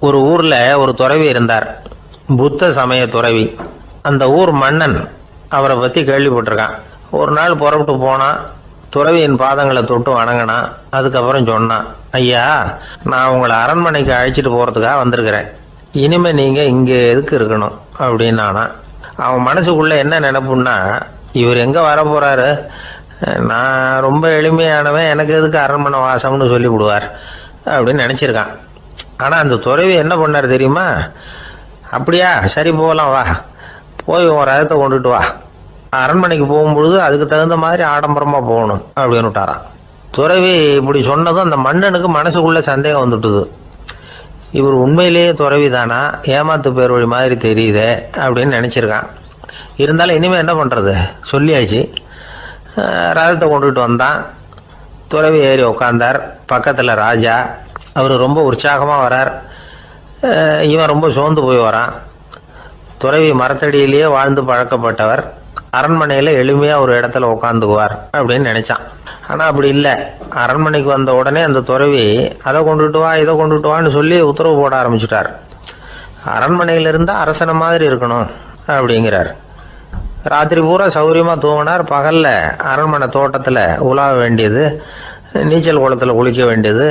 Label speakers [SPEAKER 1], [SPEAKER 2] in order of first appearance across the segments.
[SPEAKER 1] ஒரு ஊர்ல ஒரு துறவி இருந்தார், புத்த சமய துறவி. அந்த ஊர் மன்னன் அவரை பத்தி கேள்விப்பட்டிருக்கான். ஒரு நாள் புறப்பட்டு போனான், துறவியின் பாதங்களை தொட்டு வணங்கினான். அதுக்கப்புறம் சொன்னான், ஐயா, நான் உங்களை அரண்மனைக்கு அழைச்சிட்டு போறதுக்காக வந்திருக்கிறேன். இனிமே நீங்க இங்க எதுக்கு இருக்கணும் அப்படின்னானா. அவன் மனசுக்குள்ள என்ன நினைப்புன்னா, இவர் எங்க வர போறாரு, நான் ரொம்ப எளிமையானவன், எனக்கு எதுக்கு அரண்மனை வாசம்னு சொல்லி விடுவார் அப்படின்னு நினைச்சிருக்கான். ஆனா அந்த துறவி என்ன பண்ணார் தெரியுமா? அப்படியா, சரி போகலாம், வா, போய் உன் ரதத்தை கொண்டுட்டு வா, அரண்மனைக்கு போகும்பொழுது அதுக்கு தகுந்த மாதிரி ஆடம்பரமா போகணும் அப்படின்னு விட்டாரான். துறவி இப்படி சொன்னதும் அந்த மன்னனுக்கு மனசுக்குள்ள சந்தேகம் வந்துட்டுது. இவர் உண்மையிலேயே துறவி தானா, ஏமாத்து பேர் வழி மாதிரி தெரியுதே அப்படின்னு நினைச்சிருக்கான். இருந்தாலும் இனிமே என்ன பண்றது, சொல்லியாச்சு. ரதத்தை கொண்டுட்டு வந்தான். துறவி ஏறி உக்காந்தார். பக்கத்துல ராஜா. அவர் ரொம்ப உற்சாகமா வரார். இவன் ரொம்ப சோர்ந்து போய் வரான். துறவி மரத்தடியிலேயே வாழ்ந்து பழக்கப்பட்டவர், அரண்மனையில எளிமையா ஒரு இடத்துல உட்காந்துக்குவார் அப்படின்னு நினைச்சான். ஆனா அப்படி இல்லை. அரண்மனைக்கு வந்த உடனே அந்த துறவி அதை கொண்டுட்டு வா, இதை கொண்டுட்டு வான்னு சொல்லி உத்தரவு போட ஆரம்பிச்சுட்டார். அரண்மனையில இருந்தா அரசனை மாதிரி இருக்கணும் அப்படிங்கிறார். ராத்திரி பூரா சௌரியமா தூங்கினார். பகல்ல அரண்மனை தோட்டத்துல உலாவ வேண்டியது, நீச்சல் குளத்துல குளிக்க வேண்டியது,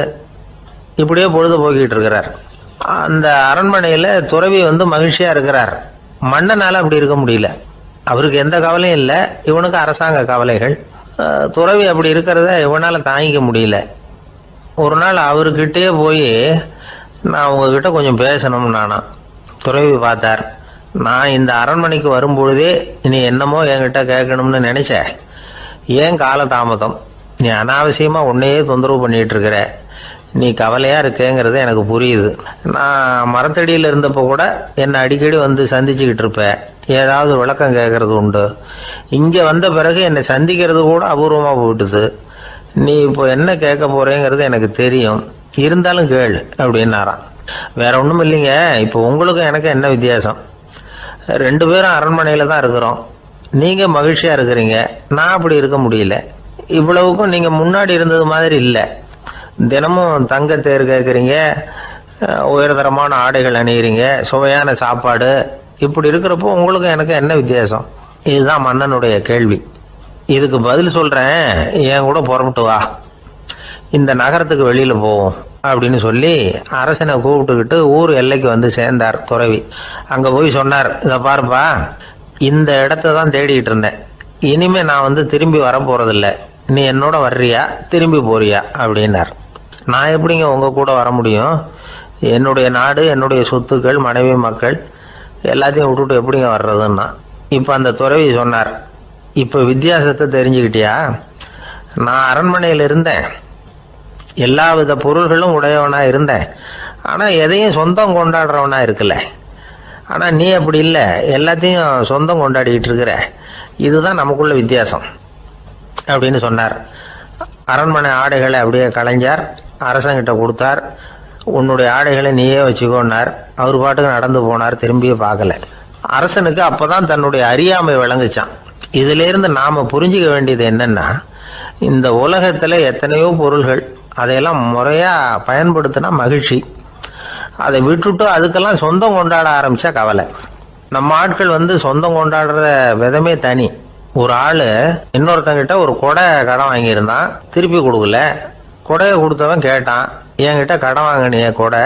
[SPEAKER 1] இப்படியே பொழுது போக்கிட்டு இருக்கிறார். அந்த அரண்மனையில துறவி மகிழ்ச்சியா இருக்கிறார். மன்னனால அப்படி இருக்க முடியல. அவருக்கு எந்த கவலையும் இல்லை, இவனுக்கு அரசாங்க கவலைகள். துறவி அப்படி இருக்கிறத இவனால தாங்கிக்க முடியல. ஒரு நாள் அவர்கிட்டயே போய், நான் உங்ககிட்ட கொஞ்சம் பேசணும் நானா. துறவி பார்த்தார். நான் இந்த அரண்மனைக்கு வரும்பொழுதே நீ என்னமோ என்கிட்ட கேட்கணும்னு நினைச்ச, ஏன் காலதாமதம், நீ அனாவசியமா உன்னையே தொந்தரவு பண்ணிட்டு இருக்கிற, நீ கவலையா இருக்கேங்கிறது எனக்கு புரியுது. நான் மரத்தடியில் இருந்தப்போ கூட என்னை அடிக்கடி சந்திச்சுக்கிட்டு இருப்ப, ஏதாவது விளக்கம் கேட்கறது உண்டு. இங்க வந்த பிறகு என்னை சந்திக்கிறது கூட அபூர்வமா போயிட்டுது. நீ இப்போ என்ன கேட்க போறேங்கிறது எனக்கு தெரியும், இருந்தாலும் கேளு அப்படின்னாராம். வேற ஒண்ணும் இல்லைங்க, இப்போ உங்களுக்கும் எனக்கு என்ன வித்தியாசம், 2 பேரும் அரண்மனையில தான் இருக்கிறோம். நீங்க மகிழ்ச்சியா இருக்கிறீங்க, நான் அப்படி இருக்க முடியல. இவ்வளவுக்கும் நீங்க முன்னாடி இருந்தது மாதிரி இல்லை. தினமும் தங்க தேர் கேட்குறீங்க, உயர்தரமான ஆடைகள் அணிகிறீங்க, சுவையான சாப்பாடு. இப்படி இருக்கிறப்போ உங்களுக்கு எனக்கு என்ன வித்தியாசம்? இதுதான் மன்னனுடைய கேள்வி. இதுக்கு பதில் சொல்றேன், என் கூட புறப்பட்டு வா, இந்த நகரத்துக்கு வெளியில போவோம் அப்படின்னு சொல்லி அரசனை கூப்பிட்டுக்கிட்டு ஊர் எல்லைக்கு சேர்ந்தார் துறவி. அங்க போய் சொன்னார், இதை பாருப்பா, இந்த இடத்த தான் தேடிட்டு இருந்தேன். இனிமே நான் திரும்பி வர போறதில்ல. நீ என்னோட வர்றியா, திரும்பி போறியா அப்படின்னார். நான் எப்படிங்க உங்க கூட வர முடியும்? என்னுடைய நாடு, என்னுடைய சொத்துக்கள், மனைவி, மக்கள் எல்லாத்தையும் விட்டுட்டு எப்படிங்க வர்றதுன்னா. இப்ப அந்த துறவி சொன்னார், இப்ப வித்தியாசத்தை தெரிஞ்சுக்கிட்டியா? நான் அரண்மனையில் இருந்தேன், எல்லா வித பொருள்களும் உடையவனா இருந்தேன், ஆனா எதையும் சொந்தம் கொண்டாடுறவனா இருக்கல. ஆனா நீ அப்படி இல்லை, எல்லாத்தையும் சொந்தம் கொண்டாடிட்டு இருக்கிற. இதுதான் நமக்குள்ள வித்தியாசம் அப்படின்னு சொன்னார். அரண்மனை ஆடைகளை அப்படியே களைஞ்சார், அரசங்கிட்ட கொடுத்தார். உன்னுடைய ஆடைகளை நீயே வச்சுக்கோன்னார். அவர் பாட்டுக்கு நடந்து போனார், திரும்பியே பார்க்கல. அரசனுக்கு அப்பதான் தன்னுடைய அறியாமை விளங்குச்சான். இதுல இருந்து நாம புரிஞ்சுக்க வேண்டியது என்னன்னா, இந்த உலகத்துல எத்தனையோ பொருள்கள், அதையெல்லாம் முறையா பயன்படுத்தினா மகிழ்ச்சி. அதை விட்டுட்டு அதுக்கெல்லாம் சொந்தம் கொண்டாட ஆரம்பிச்சா கவலை. நம்ம ஆட்கள் சொந்தம் கொண்டாடுற விதமே தனி. ஒரு ஆளு இன்னொருத்தங்கிட்ட ஒரு கொடை கடன் வாங்கியிருந்தான், திருப்பி கொடுக்கல. கொடையை கொடுத்தவன் கேட்டான், என்கிட்ட கடன் வாங்கினிய கொடை,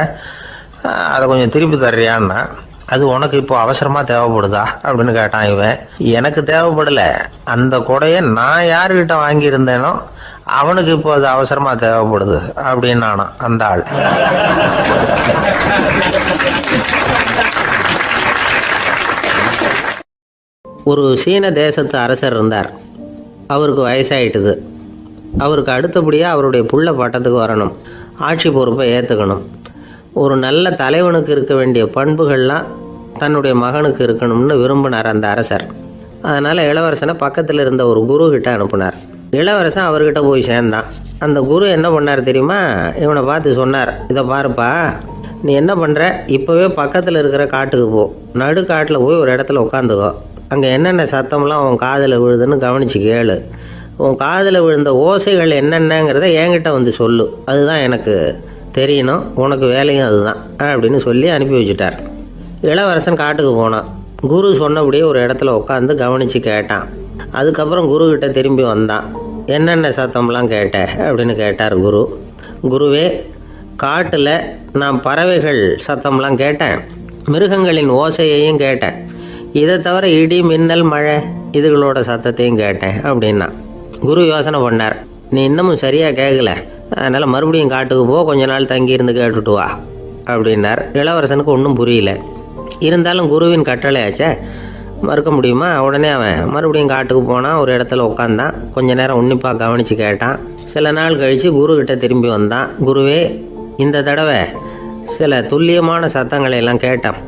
[SPEAKER 1] அதை கொஞ்சம் திருப்பி தர்றியான்னா. அது உனக்கு இப்போ அவசரமா தேவைப்படுதா அப்படின்னு கேட்டான் இவன். எனக்கு தேவைப்படல, அந்த கொடையை நான் யாருக்கிட்ட வாங்கியிருந்தேனோ அவனுக்கு இப்போ அது அவசரமா தேவைப்படுது அப்படின்னு அந்த ஆள். ஒரு சீன தேசத்து அரசர் இருந்தார். அவருக்கு வயசாயிட்டுது. அவருக்கு அடுத்தபடியாக அவருடைய புள்ள பட்டத்துக்கு வரணும், ஆட்சி பொறுப்பை ஏற்றுக்கணும். ஒரு நல்ல தலைவனுக்கு இருக்க வேண்டிய பண்புகள்லாம் தன்னுடைய மகனுக்கு இருக்கணும்னு விரும்பினார் அந்த அரசர். அதனால் இளவரசனை பக்கத்தில் இருந்த ஒரு குரு கிட்ட அனுப்புனார். இளவரசன் அவர்கிட்ட போய் சேர்ந்தான். அந்த குரு என்ன பண்ணார் தெரியுமா? இவனை பார்த்து சொன்னார், இதை பாருப்பா, நீ என்ன பண்ணுற, இப்போவே பக்கத்தில் இருக்கிற காட்டுக்கு போ, நடு காட்டில் போய் ஒரு இடத்துல உட்காந்துக்கோ. அங்கே என்னென்ன சத்தம்லாம் உன் காதில் விழுதுன்னு கவனித்து கேளு. உன் காதில் விழுந்த ஓசைகள் என்னென்னங்கிறத என்கிட்ட சொல்லு, அதுதான் எனக்கு தெரியணும், உனக்கு வேலையும் அதுதான் அப்படின்னு சொல்லி அனுப்பி வச்சுட்டார். இளவரசன் காட்டுக்கு போனான். குரு சொன்னபடியே ஒரு இடத்துல உட்காந்து கவனித்து கேட்டான். அதுக்கப்புறம் குருக்கிட்ட திரும்பி வந்தான். என்னென்ன சத்தம்லாம் கேட்ட அப்படின்னு கேட்டார் குரு. குருவே, காட்டில் நான் பறவைகள் சத்தம்லாம் கேட்டேன், மிருகங்களின் ஓசையையும் கேட்டேன், இதை தவிர இடி மின்னல் மழை இதுகளோட சத்தத்தையும் கேட்டேன் அப்படின்னா. குரு யோசனை பண்ணார், நீ இன்னமும் சரியாக கேட்கல, அதனால் மறுபடியும் காட்டுக்கு போ, கொஞ்ச நாள் தங்கியிருந்து கேட்டுட்டு வா அப்படின்னார். இளவரசனுக்கு ஒன்றும் புரியல. இருந்தாலும் குருவின் கட்டளையாச்சே, மறுக்க முடியுமா? உடனே அவன் மறுபடியும் காட்டுக்கு போனான். ஒரு இடத்துல உட்காந்தான். கொஞ்ச நேரம் உன்னிப்பாக கவனித்து கேட்டான். சில நாள் கழித்து குருக்கிட்ட திரும்பி வந்தான். குருவே, இந்த தடவை சில துல்லியமான சத்தங்களை எல்லாம் கேட்டான்.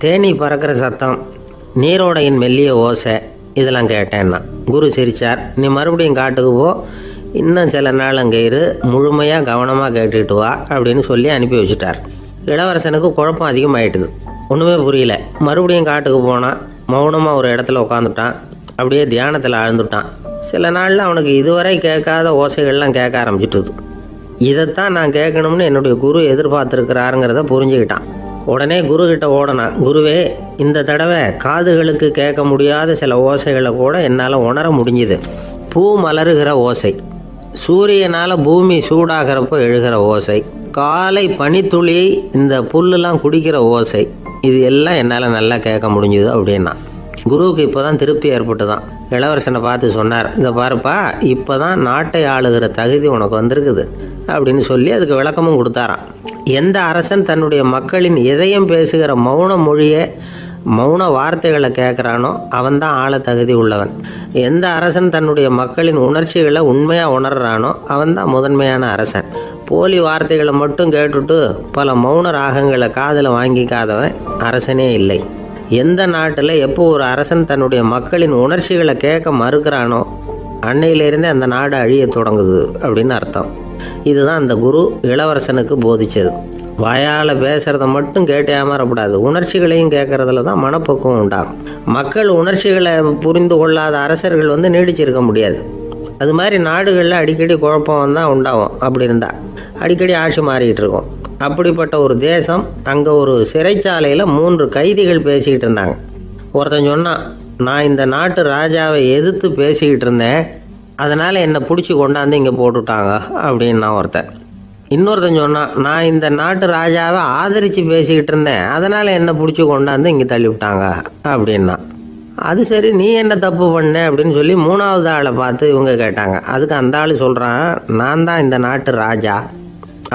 [SPEAKER 1] தேனி பறக்கிற சத்தம், நீரோடையின் மெல்லிய ஓசை, இதெல்லாம் கேட்டேன்னா. குரு சிரித்தார். நீ மறுபடியும் காட்டுக்கு போ, இன்னும் சில நாள் அங்கே இரு, முழுமையாக கவனமாக கேட்டுட்டு வா அப்படின்னு சொல்லி அனுப்பி வச்சுட்டார். இளவரசனுக்கு குழப்பம் அதிகமாயிட்டுது. ஒன்றுமே புரியல. மறுபடியும் காட்டுக்கு போனான். மௌனமாக ஒரு இடத்துல உட்காந்துட்டான். அப்படியே தியானத்தில் ஆழ்ந்துட்டான். சில நாளில் அவனுக்கு இதுவரை கேட்காத ஓசைகள்லாம் கேட்க ஆரம்பிச்சிட்டுது. இதைத்தான் நான் கேட்கணும்னு என்னுடைய குரு எதிர்பார்த்துருக்கிறாருங்கிறத புரிஞ்சுக்கிட்டான். உடனே குருக்கிட்ட ஓடனான். குருவே, இந்த தடவை காதுகளுக்கு கேட்க முடியாத சில ஓசைகளை கூட என்னால் உணர முடிஞ்சுது. பூ மலருகிற ஓசை, சூரியனால் பூமி சூடாகிறப்போ எழுகிற ஓசை, காலை பனித்துளி இந்த புல்லுலாம் குடிக்கிற ஓசை, இது எல்லாம் என்னால் நல்லா கேட்க முடிஞ்சுது அப்படின்னா. குருவுக்கு இப்போ தான் திருப்தி ஏற்பட்டு தான். இளவரசனை பார்த்து சொன்னார், இதை பாருப்பா, இப்போ தான் நாட்டை ஆளுகிற தகுதி உனக்கு வந்திருக்குது அப்படின்னு சொல்லி அதுக்கு விளக்கமும் கொடுத்தாராம். எந்த அரசன் தன்னுடைய மக்களின் இதயம் பேசுகிற மௌன மொழியை, மௌன வார்த்தைகளை கேட்குறானோ அவன்தான் ஆள தகுதி உள்ளவன். எந்த அரசன் தன்னுடைய மக்களின் உணர்ச்சிகளை உண்மையாக உணர்றானோ அவன்தான் முதன்மையான அரசன். போலி வார்த்தைகளை மட்டும் கேட்டுட்டு பல மௌன ராகங்களை காதில் வாங்கிக்காதவன் அரசனே இல்லை. எந்த நாட்டில் எப்போ ஒரு அரசன் தன்னுடைய மக்களின் உணர்ச்சிகளை கேட்க மறுக்கிறானோ அன்னையிலேருந்தே அந்த நாடு அழிய தொடங்குது அப்படின்னு அர்த்தம். இதுதான் அந்த குரு இளவரசனுக்கு போதிச்சது. வாயால் பேசுகிறத மட்டும் கேட்டு ஏமாறக்கூடாது, உணர்ச்சிகளையும் கேட்கறதுல தான் மனப்பக்குவம் உண்டாகும். மக்கள் உணர்ச்சிகளை புரிந்து கொள்ளாத அரசர்கள் நீடிச்சிருக்க முடியாது. அது மாதிரி நாடுகளில் அடிக்கடி குழப்பம் தான் உண்டாகும். அப்படி இருந்தால் அடிக்கடி ஆட்சி மாறிக்கிட்டு இருக்கும். அப்படிப்பட்ட ஒரு தேசம், அங்கே ஒரு சிறைச்சாலையில் 3 கைதிகள் பேசிக்கிட்டு இருந்தாங்க. ஒருத்தன் சொன்னான், நான் இந்த நாட்டு ராஜாவை எதிர்த்து பேசிக்கிட்டு இருந்தேன், அதனால் என்னை பிடிச்சி கொண்டாந்து இங்கே போட்டுட்டாங்க அப்படின்னா ஒருத்தன். இன்னொருத்தன் சொன்னான், நான் இந்த நாட்டு ராஜாவை ஆதரித்து பேசிக்கிட்டு இருந்தேன், அதனால் என்னை பிடிச்சி கொண்டாந்து இங்கே தள்ளிவிட்டாங்க அப்படின்னா. அது சரி, நீ என்ன தப்பு பண்ண அப்படின்னு சொல்லி 3வது ஆளை பார்த்து இவங்க கேட்டாங்க. அதுக்கு அந்த ஆள் சொல்கிறான், நான் தான் இந்த நாட்டு ராஜா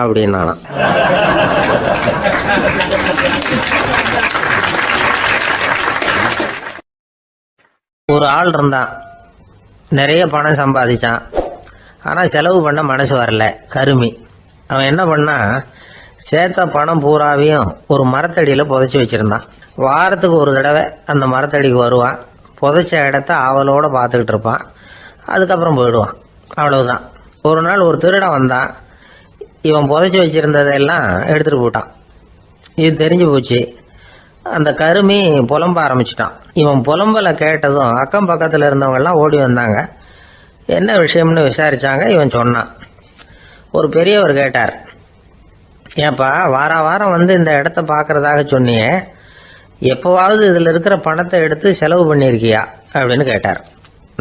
[SPEAKER 1] அப்படின்னானா. ஒரு ஆள் இருந்தான், நிறைய பணம் சம்பாதிச்சான், ஆனால் செலவு பண்ண மனசு வரல, கருமி. அவன் என்ன பண்ணா, சேர்த்த பணம் பூராவையும் ஒரு மரத்தடியில் புதைச்சி வச்சுருந்தான். வாரத்துக்கு ஒரு தடவை அந்த மரத்தடிக்கு வருவான், புதைச்ச இடத்த ஆவலோடு பார்த்துக்கிட்டு இருப்பான், அதுக்கப்புறம் போயிடுவான். அவ்வளவுதான். ஒரு நாள் ஒரு திருடன் வந்தான். இவன் புதைச்சி வச்சுருந்ததெல்லாம் எடுத்துகிட்டு போட்டான். இது தெரிஞ்சு போச்சு. அந்த கருமி புலம்ப ஆரம்பிச்சிட்டான். இவன் புலம்பலை கேட்டதும் அக்கம் பக்கத்தில் இருந்தவங்கெல்லாம் ஓடி வந்தாங்க. என்ன விஷயம்னு விசாரித்தாங்க. இவன் சொன்னான். ஒரு பெரியவர் கேட்டார், ஏப்பா, வாரம் இந்த இடத்த பார்க்குறதாக சொன்னியே, எப்போவாவது இதில் இருக்கிற பணத்தை எடுத்து செலவு பண்ணியிருக்கியா அப்படின்னு கேட்டார்.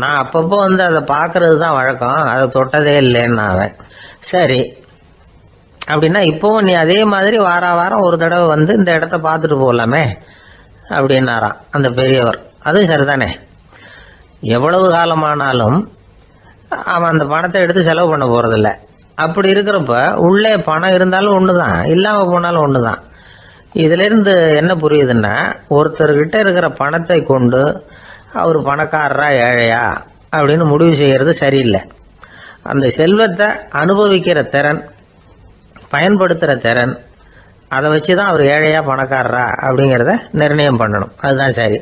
[SPEAKER 1] நான் அப்பப்போ அதை பார்க்கறது தான் வழக்கம், அதை தொட்டதே இல்லைன்னு அவன். சரி, அப்படின்னா இப்போவும் நீ அதே மாதிரி வாரம் ஒரு தடவை இந்த இடத்த பார்த்துட்டு போகலாமே அப்படின்னாராம் அந்த பெரியவர். அதுவும் சரிதானே, எவ்வளவு காலமானாலும் அவன் அந்த பணத்தை எடுத்து செலவு பண்ண போகிறதில்ல. அப்படி இருக்கிறப்ப உள்ளே பணம் இருந்தாலும் ஒன்று தான், இல்லாமல் போனாலும் ஒன்று தான். இதிலிருந்து என்ன புரியுதுன்னா, ஒருத்தர்கிட்ட இருக்கிற பணத்தை கொண்டு அவர் பணக்காரரா ஏழையா அப்படின்னு முடிவு செய்கிறது சரியில்லை. அந்த செல்வத்தை அனுபவிக்கிற திறன், பயன்படுத்துகிற திறன், அதை வச்சு தான் அவர் ஏழையா பணக்காரரா அப்படிங்கிறத நிர்ணயம் பண்ணணும். அதுதான் சரி.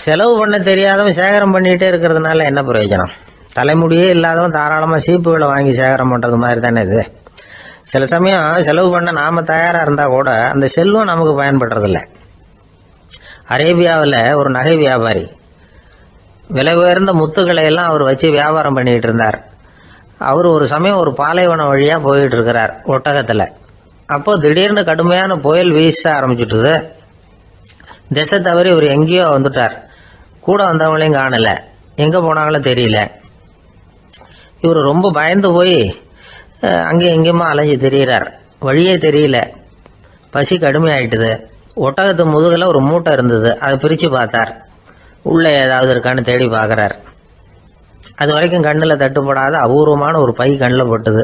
[SPEAKER 1] செலவு பண்ண தெரியாதவன் சேகரம் பண்ணிகிட்டே இருக்கிறதுனால என்ன பிரயோஜனம்? தலைமுடியே இல்லாதவன் தாராளமாக சீப்புகளை வாங்கி சேகரம் பண்ணுறது மாதிரி தானே இது. சில சமயம் செலவு பண்ண நாம் தயாராக இருந்தால் கூட அந்த செல்வம் நமக்கு பயன்படுறதில்ல. அரேபியாவில் ஒரு நகை வியாபாரி விலை உயர்ந்த முத்துக்களை எல்லாம் அவர் வச்சு வியாபாரம் பண்ணிகிட்டு இருந்தார். அவர் ஒரு சமயம் ஒரு பாலைவனம் வழியாக போயிட்டு இருக்கிறார் ஒட்டகத்தில். அப்போ திடீர்னு கடுமையான புயல் வீச ஆரம்பிச்சுட்டுது. திசை தவறி இவர் எங்கேயோ வந்துட்டார். கூட வந்தவங்களையும் காணல, எங்க போனாங்களோ தெரியல. இவர் ரொம்ப பயந்து போய் அங்கேயும் எங்கேயுமா அலைஞ்சு திரியிறார். வழியே தெரியல. பசி கடுமையாயிட்டுது. ஒட்டகத்து முதுகில் ஒரு மூட்டை இருந்தது. அதை பிரித்து பார்த்தார். உள்ளே ஏதாவது இருக்கான்னு தேடி பார்க்குறார். அது வரைக்கும் கண்ணில் தட்டுப்படாத அபூர்வமான ஒரு பை கண்ணில் பட்டுது.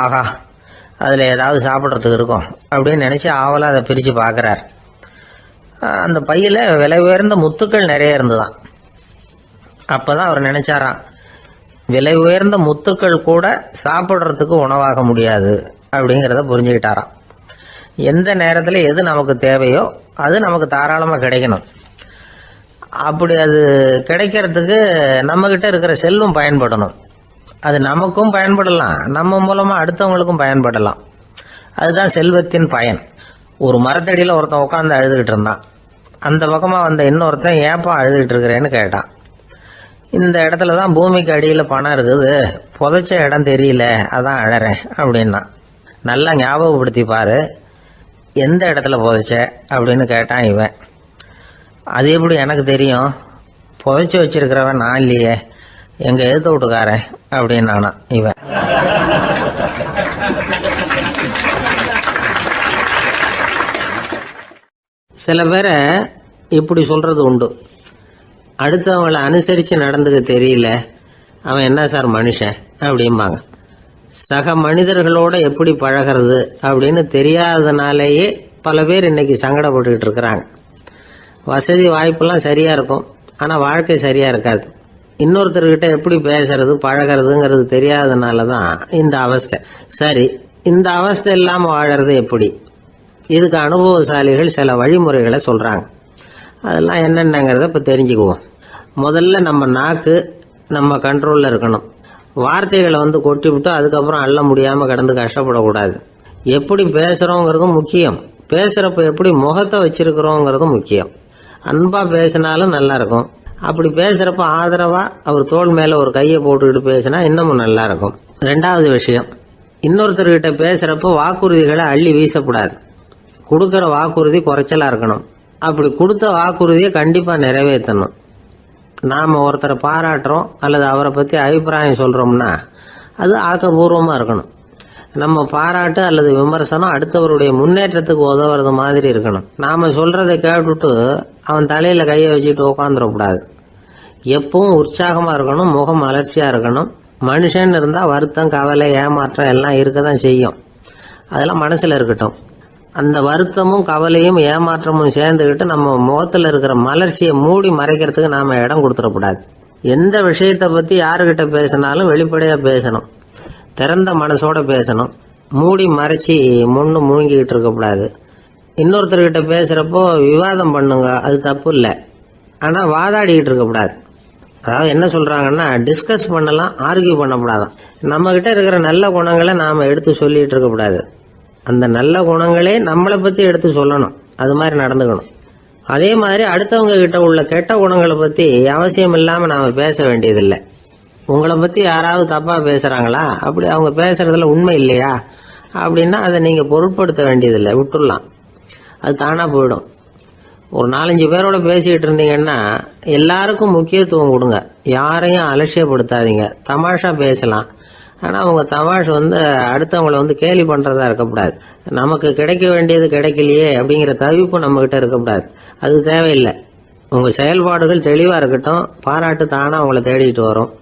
[SPEAKER 1] ஆஹா, அதில் ஏதாவது சாப்பிட்றதுக்கு இருக்கும் அப்படின்னு நினச்சி ஆவலாக அதை பிரித்து பார்க்குறார். அந்த பையில் விலை உயர்ந்த முத்துக்கள் நிறைய இருந்துதான். அப்போ தான் அவர் நினச்சாராம், விலை உயர்ந்த முத்துக்கள் கூட சாப்பிட்றதுக்கு உணவாக முடியாது அப்படிங்கிறத புரிஞ்சுக்கிட்டாராம். எந்த நேரத்தில் எது நமக்கு தேவையோ அது நமக்கு தாராளமாக கிடைக்கணும். அப்படி அது கிடைக்கிறதுக்கு நம்மக்கிட்ட இருக்கிற செல்வம் பயன்படணும். அது நமக்கும் பயன்படலாம், நம்ம மூலமாக அடுத்தவங்களுக்கும் பயன்படலாம். அதுதான் செல்வத்தின் பயன். ஒரு மரத்தடியில் ஒருத்தன் உட்காந்து அழுதுகிட்டு இருந்தான். அந்த பக்கமாக வந்த இன்னொருத்தன் ஏப்பா அழுதுகிட்டு இருக்கிறேன்னு கேட்டான். இந்த இடத்துல தான் பூமிக்கு அடியில் பணம் இருக்குது, புதைச்ச இடம் தெரியல, அதான் அழறேன் அப்படின்னா. நல்லா ஞாபகப்படுத்தி பாரு, எந்த இடத்துல புதைச்ச அப்படின்னு கேட்டான் இவன். அது எப்படி எனக்கு தெரியும், புதைச்சி வச்சிருக்கிறவன் நான் இல்லையே, எங்க எழுத்து விட்டுக்காரன் அப்படின்னானா இவன். சில பேரை இப்படி சொல்றது உண்டு, அடுத்தவங்களை அனுசரித்து நடந்துக்க தெரியல, அவன் என்ன சார் மனுஷன் அப்படிம்பாங்க. சக மனிதர்களோட எப்படி பழகிறது அப்படின்னு தெரியாததுனாலேயே பல பேர் இன்னைக்கு சங்கடப்பட்டுக்கிட்டு இருக்கிறாங்க. வசதி வாய்ப்பெல்லாம் சரியா இருக்கும், ஆனால் வாழ்க்கை சரியா இருக்காது. இன்னொருத்தர்கிட்ட எப்படி பேசுறது பழகிறதுங்கிறது தெரியாததுனால தான் இந்த அவஸ்தை. சரி, இந்த அவஸ்தை இல்லாமல் வாழறது எப்படி? இதுக்கு அனுபவசாலிகள் சில வழிமுறைகளை சொல்றாங்க. அதெல்லாம் என்னென்னங்கிறத இப்போ தெரிஞ்சுக்குவோம். முதல்ல நம்ம நாக்கு நம்ம கண்ட்ரோலில் இருக்கணும். வார்த்தைகளை கொட்டி விட்டு அதுக்கப்புறம் அள்ள முடியாமல் கடந்து கஷ்டப்படக்கூடாது. எப்படி பேசுகிறோங்கிறதும் முக்கியம், பேசுகிறப்ப எப்படி முகத்தை வச்சிருக்கிறோங்கிறதும் முக்கியம். அன்பாக பேசினாலும் நல்லா இருக்கும். அப்படி பேசுகிறப்ப ஆதரவாக அவர் தோள் மேலே ஒரு கையை போட்டுக்கிட்டு பேசினா இன்னமும் நல்லா இருக்கும். ரெண்டாவது விஷயம், இன்னொருத்தர்கிட்ட பேசுகிறப்ப வாக்குறுதிகளை அள்ளி வீசக்கூடாது. கொடுக்குற வாக்குறுதி குறைச்சலாக இருக்கணும். அப்படி கொடுத்த வாக்குறுதியை கண்டிப்பாக நிறைவேற்றணும். நாம் ஒருத்தரை பாராட்டுறோம் அல்லது அவரை பற்றி அபிப்பிராயம் சொல்கிறோம்னா அது ஆக்கப்பூர்வமாக இருக்கணும். நம்ம பாராட்டு அல்லது விமர்சனம் அடுத்தவருடைய முன்னேற்றத்துக்கு உதவுறது மாதிரி இருக்கணும். நாம் சொல்கிறத கேட்டுட்டு அவன் தலையில் கையை வச்சுட்டு உட்காந்துடக்கூடாது. எப்பவும் உற்சாகமாக இருக்கணும், முகம் அலர்ச்சியாக இருக்கணும். மனுஷன் இருந்தால் வருத்தம், கவலை, ஏமாற்றம் எல்லாம் இருக்க தான் செய்யும். அதெல்லாம் மனசில் இருக்கட்டும். அந்த வருத்தமும் கவலையும் ஏமாற்றமும் சேர்ந்துக்கிட்டு நம்ம முகத்தில் இருக்கிற மலர்ச்சியை மூடி மறைக்கிறதுக்கு நாம இடம் கொடுத்துடக்கூடாது. எந்த விஷயத்தை பற்றி யாருக்கிட்ட பேசினாலும் வெளிப்படையாக பேசணும், திறந்த மனசோட பேசணும். மூடி மறைச்சி முன்னு முழுங்கிக்கிட்டு இருக்கக்கூடாது. இன்னொருத்தர்கிட்ட பேசுகிறப்போ விவாதம் பண்ணுங்க, அது தப்பு இல்லை. ஆனால் வாதாடிக்கிட்டு இருக்கக்கூடாது. அதாவது என்ன சொல்கிறாங்கன்னா, டிஸ்கஸ் பண்ணலாம், ஆர்கியூ பண்ணக்கூடாதான். நம்மக்கிட்ட இருக்கிற நல்ல குணங்களை நாம் எடுத்து சொல்லிகிட்டு இருக்கக்கூடாது. அந்த நல்ல குணங்களே நம்மளை பற்றி எடுத்து சொல்லணும், அது மாதிரி நடந்துக்கணும். அதே மாதிரி அடுத்தவங்க கிட்ட உள்ள கெட்ட குணங்களை பற்றி அவசியம் இல்லாமல் நாம் பேச வேண்டியதில்லை. உங்களை பற்றி யாராவது தப்பாக பேசுகிறாங்களா, அப்படி அவங்க பேசுறதுல உண்மை இல்லையா அப்படின்னா அதை நீங்கள் பொருட்படுத்த வேண்டியதில்லை, விட்டுடலாம். அது தானாக போயிடும். ஒரு 4-5 பேரோட பேசிக்கிட்டு இருந்தீங்கன்னா எல்லாருக்கும் முக்கியத்துவம் கொடுங்க, யாரையும் அலட்சியப்படுத்தாதீங்க. தமாஷா பேசலாம், ஆனால் அவங்க தமாஷ் அடுத்தவங்களை கேலி பண்ணுறதா இருக்கக்கூடாது. நமக்கு கிடைக்க வேண்டியது கிடைக்கலையே அப்படிங்கிற தவிப்பு நம்மகிட்ட இருக்கக்கூடாது, அது தேவையில்லை. உங்கள் செயல்பாடுகள் தெளிவாக இருக்கட்டும், பாராட்டு தானாக அவங்கள தேடிட்டு வரும்.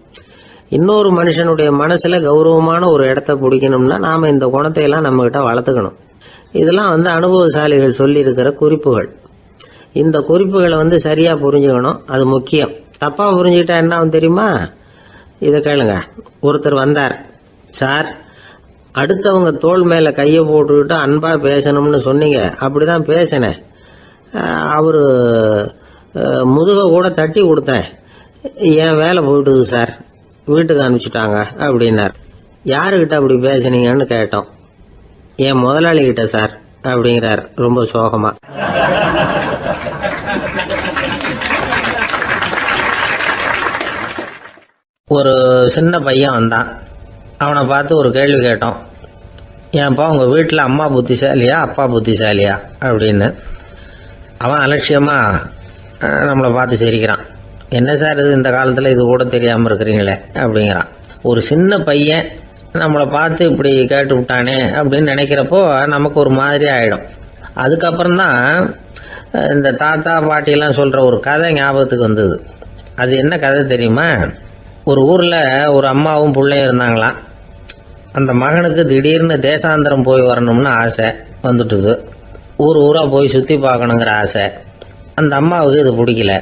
[SPEAKER 1] இன்னொரு மனுஷனுடைய மனசில் கௌரவமான ஒரு இடத்த பிடிக்கணும்னா நாம் இந்த குணத்தையெல்லாம் நம்மகிட்ட வளர்த்துக்கணும். இதெல்லாம் அனுபவசாலிகள் சொல்லியிருக்கிற குறிப்புகள். இந்த குறிப்புகளை சரியாக புரிஞ்சுக்கணும், அது முக்கியம். தப்பாக புரிஞ்சுக்கிட்டா என்ன ஆகும் தெரியுமா? இதை கேளுங்க. ஒருத்தர் வந்தார், சார் அடுத்தவங்க தோள் மேலே கையை போட்டுக்கிட்டு அன்பாக பேசணும்னு சொன்னீங்க, அப்படிதான் பேசினேன். அவர் முதுக கூட தட்டி கொடுத்தேன், என் வேலை போயிட்டுது சார், வீட்டுக்கு அனுப்பிச்சிட்டாங்க அப்படின்னார். யாருக்கிட்ட அப்படி பேசுனீங்கன்னு கேட்டோம். என் முதலாளிகிட்ட சார் அப்படிங்கிறார் ரொம்ப சோகமா. ஒரு சின்ன பையன் வந்தான். அவனை பார்த்து ஒரு கேள்வி கேட்டோம். ஏன்ப்பா உங்கள் வீட்டில் அம்மா புத்திசாலியா அப்பா புத்திசாலியா அப்படின்னு. அவன் அலட்சியமாக நம்மளை பார்த்து சிரிக்கிறான். என்ன சார் இது, இந்த காலத்தில் இது கூட தெரியாமல் இருக்கிறீங்களே அப்படிங்கிறான். ஒரு சின்ன பையன் நம்மளை பார்த்து இப்படி கேட்டு விட்டானே அப்படின்னு நினைக்கிறப்போ நமக்கு ஒரு மாதிரி ஆகிடும். அதுக்கப்புறம்தான் இந்த தாத்தா பாட்டியெல்லாம் சொல்கிற ஒரு கதை ஞாபகத்துக்கு வந்தது. அது என்ன கதை தெரியுமா? ஒரு ஊரில் ஒரு அம்மாவும் பிள்ளையும் இருந்தாங்களாம். அந்த மகனுக்கு திடீர்னு தேசாந்திரம் போய் வரணும்னு ஆசை வந்துட்டுது. ஊராக போய் சுற்றி பார்க்கணுங்கிற ஆசை. அந்த அம்மாவுக்கு இது பிடிக்கல.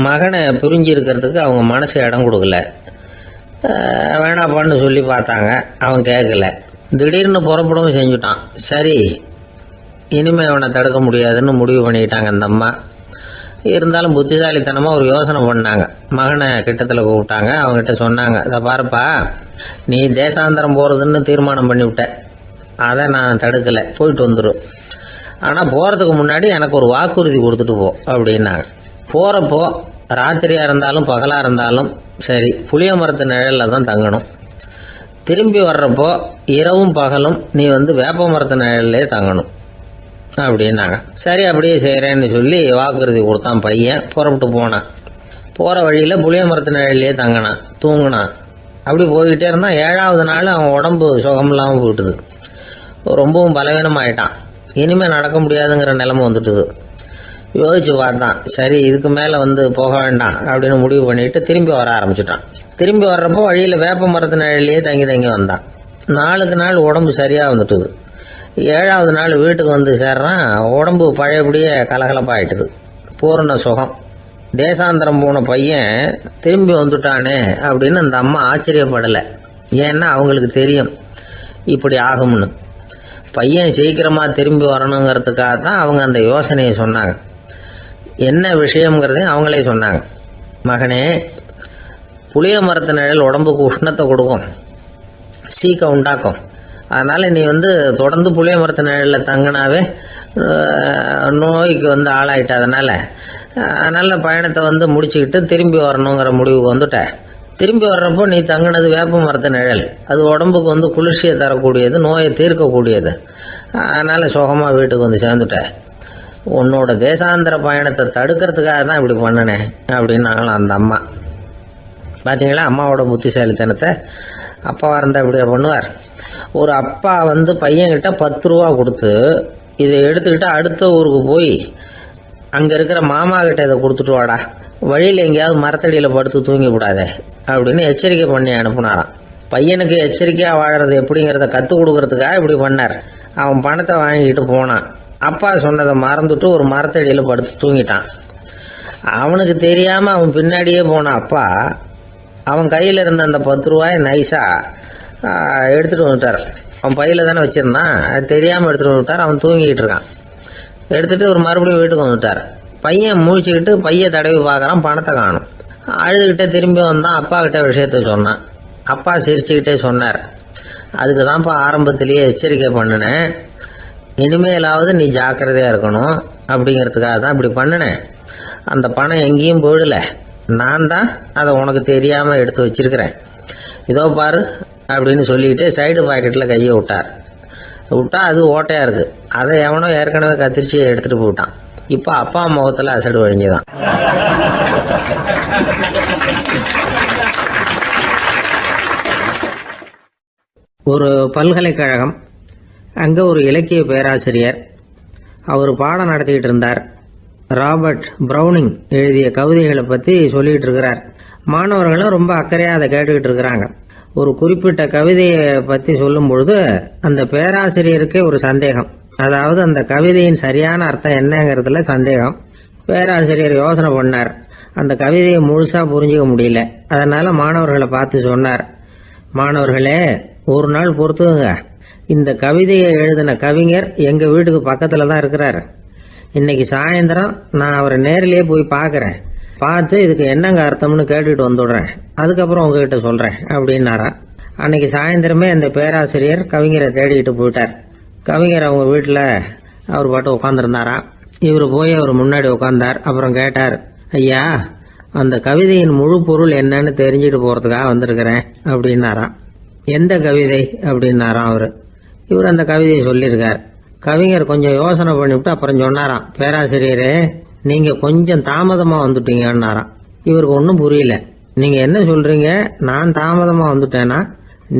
[SPEAKER 1] மகனை பிரிஞ்சு இருக்கிறதுக்கு அவங்க மனசு இடம் கொடுக்கல. வேணாப்பான்னு சொல்லி பார்த்தாங்க, அவன் கேட்கல. திடீர்னு புறப்படவும் செஞ்சுட்டான். சரி, இனிமேல் அவனை தடுக்க முடியாதுன்னு முடிவு பண்ணிக்கிட்டாங்க அந்த அம்மா. இருந்தாலும் புத்திசாலித்தனமாக ஒரு யோசனை பண்ணாங்க. மகனை கிட்டத்தில் கூப்பிட்டாங்க. அவங்ககிட்ட சொன்னாங்க, இதை பாருப்பா, நீ தேசாந்திரம் போகிறதுன்னு தீர்மானம் பண்ணிவிட்ட, அதை நான் தடுக்கலை, போயிட்டு வந்துடும். ஆனால் போகிறதுக்கு முன்னாடி எனக்கு ஒரு வாக்குறுதி கொடுத்துட்டு போ அப்படின்னாங்க. போகிறப்போ ராத்திரியாக இருந்தாலும் பகலாக இருந்தாலும் சரி, புளிய மரத்து நிழலில் தான் தங்கணும். திரும்பி வர்றப்போ இரவும் பகலும் நீ வேப்ப மரத்து நிழல்லே தங்கணும் அப்படின்னாங்க. சரி, அப்படியே செய்கிறேன்னு சொல்லி வாக்குறுதி கொடுத்தான் பையன். புறப்பட்டு போனான். போகிற வழியில் புளிய மரத்து நிழல்லே தங்கினான், தூங்கினான். அப்படி போய்கிட்டே இருந்தான். 7வது நாள் அவன் உடம்பு சுகமில்லாமல் போயிட்டுது. ரொம்பவும் பலவீனமாயிட்டான். இனிமேல் நடக்க முடியாதுங்கிற நிலைமை வந்துட்டுது. யோசிச்சு பார்த்தான். சரி, இதுக்கு மேலே போக வேண்டாம் அப்படின்னு முடிவு பண்ணிட்டு திரும்பி வர ஆரம்பிச்சுட்டான். திரும்பி வர்றப்போ வழியில் வேப்ப மரத்து நிழல்லையே தங்கி வந்தான். நாளுக்கு நாள் உடம்பு சரியாக வந்துட்டுது. 7வது நாள் வீட்டுக்கு சேர்றான். உடம்பு பழையபடியே கலகலப்பாயிட்டுது. பூர்ண சுகம். தேசாந்திரம் போன பையன் திரும்பி வந்துட்டானே அப்படின்னு அந்த அம்மா ஆச்சரியப்படலை. ஏன்னா அவங்களுக்கு தெரியும் இப்படி ஆகும்னு. பையன் சீக்கிரமாக திரும்பி வரணுங்கிறதுக்காக தான் அவங்க அந்த யோசனையை சொன்னாங்க. என்ன விஷயங்கிறதையும் அவங்களே சொன்னாங்க. மகனே, புளிய மரத்து நிழல் உடம்புக்கு உஷ்ணத்தை கொடுக்கும், சீக்க உண்டாக்கும். அதனால் நீ தொடர்ந்து புளிய மரத்து நிழலில் தங்கினாவே நோய்க்கு ஆளாயிட்ட. அதனால் நல்ல பயணத்தை முடிச்சுக்கிட்டு திரும்பி வரணுங்கிற முடிவுக்கு வந்துட்ட. திரும்பி வர்றப்போ நீ தங்கினது வேப்ப மரத்து நிழல். அது உடம்புக்கு குளிர்ச்சியை தரக்கூடியது, நோயை தீர்க்கக்கூடியது. அதனால் சுகமாக வீட்டுக்கு சேர்ந்துட்ட. உன்னோட தேசாந்திர பயணத்தை தடுக்கிறதுக்காக தான் இப்படி பண்ணினேன் அப்படின்னாங்களாம் அந்த அம்மா. பார்த்தீங்களா அம்மாவோட புத்திசாலித்தனத்தை? அப்பாவாக இருந்தால் இப்படியா பண்ணுவார்? ஒரு அப்பா பையன்கிட்ட 10 ரூபா கொடுத்து இதை எடுத்துக்கிட்டு அடுத்த ஊருக்கு போய் அங்கே இருக்கிற மாமா கிட்ட இதை கொடுத்துட்டு வாடா, வழியில் எங்கேயாவது மரத்தடியில் படுத்து தூங்கி விடாதே அப்படின்னு எச்சரிக்கை பண்ணி அனுப்புனாராம். பையனுக்கு எச்சரிக்கையாக வாழறது எப்படிங்கிறத கற்றுக் கொடுக்கறதுக்காக இப்படி பண்ணார். அவன் பணத்தை வாங்கிட்டு போனான். அப்பா சொன்னதை மறந்துட்டு ஒரு மரத்தடியில் படுத்து தூங்கிட்டான். அவனுக்கு தெரியாமல் அவன் பின்னாடியே போன அப்பா அவன் கையில் இருந்த அந்த 10 ரூபாயை நைஸாக எடுத்துகிட்டு வந்துட்டார். அவன் பையில் தானே வச்சுருந்தான், அது தெரியாமல் எடுத்துகிட்டு வந்துட்டார். அவன் தூங்கிக்கிட்டு இருக்கான். எடுத்துகிட்டு ஒரு மறுபடியும் வீட்டுக்கு வந்துட்டார். பையன் முழிச்சுக்கிட்டு பையை தடவி பார்க்குறான், பணத்தை காணும். அழுதுகிட்டே திரும்பி வந்தான். அப்பா கிட்ட விஷயத்த சொன்னான். அப்பா சிரிச்சுக்கிட்டே சொன்னார், அதுக்கு தான்ப்பா ஆரம்பத்திலேயே எச்சரிக்கை பண்ணினேன், இனிமேலாவது நீ ஜாக்கிரதையாக இருக்கணும் அப்படிங்கிறதுக்காக தான் இப்படி பண்ணினேன். அந்த பணம் எங்கேயும் போயிடல, நான் தான் அதை உனக்கு தெரியாமல் எடுத்து வச்சிருக்கிறேன். இதோ பாரு அப்படின்னு சொல்லிட்டு சைடு பாக்கெட்டில் கையை விட்டா அது ஓட்டையாக இருக்குது. அதை எவனோ ஏற்கனவே கத்திரிச்சு எடுத்துகிட்டு போயிட்டான். இப்போ அப்பா முகத்தில் அசடு வழிஞ்சுதான். ஒரு பல்கலைக்கழகம், அங்கே ஒரு இலக்கிய பேராசிரியர், அவர் பாடம் நடத்திக்கிட்டு இருந்தார். ராபர்ட் ப்ரௌனிங் எழுதிய கவிதைகளை பற்றி சொல்லிகிட்டு இருக்கிறார். மாணவர்களும் ரொம்ப அக்கறையாக அதை கேட்டுக்கிட்டு இருக்கிறாங்க. ஒரு குறிப்பிட்ட கவிதையை பற்றி சொல்லும் பொழுது அந்த பேராசிரியருக்கே ஒரு சந்தேகம். அதாவது அந்த கவிதையின் சரியான அர்த்தம் என்னங்கிறதுல சந்தேகம். பேராசிரியர் யோசனை பண்ணார். அந்த கவிதையை முழுசாக புரிஞ்சிக்க முடியல. அதனால் மாணவர்களை பார்த்து சொன்னார், மாணவர்களே, ஒரு நாள் பொறுத்துங்க, இந்த கவிதையை எழுதின கவிஞர் எங்கள் வீட்டுக்கு பக்கத்தில் தான் இருக்கிறார். இன்னைக்கு சாயந்தரம் நான் அவரை நேரிலேயே போய் பார்க்குறேன். பார்த்து இதுக்கு என்னங்க அர்த்தம்னு கேட்டுட்டு வந்துடுறேன். அதுக்கப்புறம் உங்ககிட்ட சொல்கிறேன் அப்படின்னாராம். அன்னைக்கு சாயந்தரமே அந்த பேராசிரியர் கவிஞரை தேடிக்கிட்டு போயிட்டார். கவிஞர் அவங்க வீட்டில் அவர் பாட்டு உட்காந்துருந்தாராம். இவர் போய் அவர் முன்னாடி உட்காந்தார். அப்புறம் கேட்டார், ஐயா, அந்த கவிதையின் முழு பொருள் என்னன்னு தெரிஞ்சுட்டு போகிறதுக்காக வந்திருக்கிறேன் அப்படின்னாராம். எந்த கவிதை அப்படின்னாராம் அவர். இவர் அந்த கவிதையை சொல்லியிருக்கார். கவிஞர் கொஞ்சம் யோசனை பண்ணிவிட்டு அப்புறம் சொன்னாராம், பேராசிரியரே நீங்க கொஞ்சம் தாமதமா வந்துட்டீங்கன்னாராம். இவருக்கு ஒன்றும் புரியல. நீங்க என்ன சொல்றீங்க? நான் தாமதமா வந்துட்டேன்னா?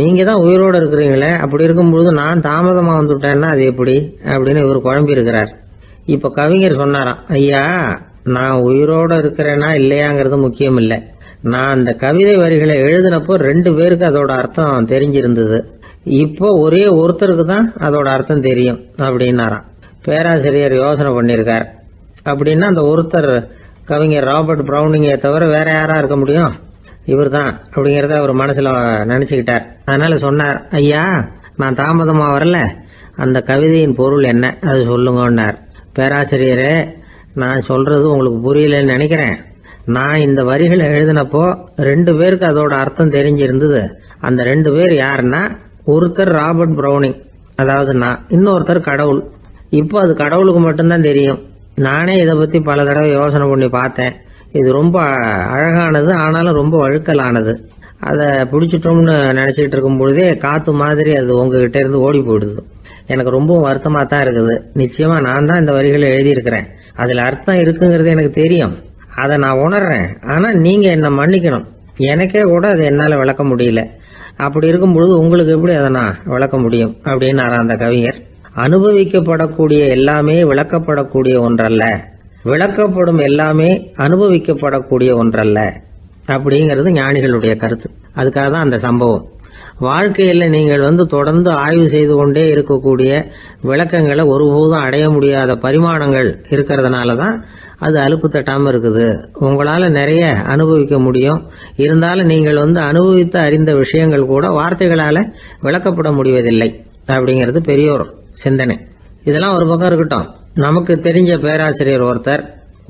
[SPEAKER 1] நீங்க தான் உயிரோடு இருக்கிறீங்களே, அப்படி இருக்கும்பொழுது நான் தாமதமா வந்துட்டேன்னா அது எப்படி அப்படின்னு இவர் குழம்பி இருக்கிறார். இப்ப கவிஞர் சொன்னாராம், ஐயா நான் உயிரோடு இருக்கிறேனா இல்லையாங்கிறது முக்கியம் இல்லை. நான் அந்த கவிதை வரிகளை எழுதினப்போ 2 பேருக்கு அதோட அர்த்தம் தெரிஞ்சிருந்தது. இப்போ ஒரே ஒருத்தருக்கு தான் அதோட அர்த்தம் தெரியும் அப்படின்னாராம். பேராசிரியர் யோசனை பண்ணியிருக்கார். அப்படின்னா அந்த ஒருத்தர் கவிஞர் ராபர்ட் பிரவுனிங்கை தவிர வேற யாரா இருக்க முடியும்? இவர் தான் அப்படிங்கிறத அவர் மனசுல நினைச்சுக்கிட்டார். அதனால சொன்னார், ஐயா நான் தாமதமா வரல, அந்த கவிதையின் பொருள் என்ன அது சொல்லுங்கன்னார். பேராசிரியரே நான் சொல்றது உங்களுக்கு புரியலன்னு நினைக்கிறேன். நான் இந்த வரிகளை எழுதினப்போ 2 பேருக்கு அதோட அர்த்தம் தெரிஞ்சிருந்தது. அந்த 2 பேர் யாருன்னா, ஒருத்தர் ராபர்ட் பிரவுனிங், அதாவது நான், இன்னொருத்தர் கடவுள். இப்போ அது கடவுளுக்கு மட்டும்தான் தெரியும். நானே இதை பத்தி பல தடவை யோசனை பண்ணி பார்த்தேன். இது ரொம்ப அழகானது, ஆனாலும் ரொம்ப வழுக்கலானது. அதை பிடிச்சிட்டோம்னு நினைச்சிட்டு இருக்கும் பொழுதே காத்து மாதிரி அது உங்ககிட்ட இருந்து ஓடி போயிடுது. எனக்கு ரொம்பவும் வருத்தமா தான் இருக்குது. நிச்சயமா நான் தான் இந்த வரிகளை எழுதியிருக்கிறேன். அதுல அர்த்தம் இருக்குங்கிறது எனக்கு தெரியும், அதை நான் உணர்றேன். ஆனா நீங்க என்ன மன்னிக்கணும், எனக்கே கூட அதை என்னால விளக்க முடியல. அப்படி இருக்கும் பொழுது உங்களுக்கு எப்படி அதை நான் விளக்க முடியும் அப்படின்னு அந்த கவிஞர். அனுபவிக்கப்படக்கூடிய எல்லாமே விளக்கப்படக்கூடிய ஒன்றல்ல, விளக்கப்படும் எல்லாமே அனுபவிக்கப்படக்கூடிய ஒன்றல்ல அப்படிங்கிறது ஞானிகளுடைய கருத்து. அதுக்காக தான் அந்த சம்பவம். வாழ்க்கையில் நீங்கள் தொடர்ந்து ஆய்வு செய்து கொண்டே இருக்கக்கூடிய விளக்கங்களை ஒருபோதும் அடைய முடியாத பரிமாணங்கள் இருக்கிறதுனால தான் அது அலுப்பு தட்டாமல் இருக்குது. உங்களால் நிறைய அனுபவிக்க முடியும், இருந்தாலும் நீங்கள் அனுபவித்து அறிந்த விஷயங்கள் கூட வார்த்தைகளால் விளக்கப்பட முடிவதில்லை அப்படிங்கிறது பெரியோர் சிந்தனை. இதெல்லாம் ஒரு பக்கம் இருக்கட்டும். நமக்கு தெரிஞ்ச பேராசிரியர் ஒருத்தர்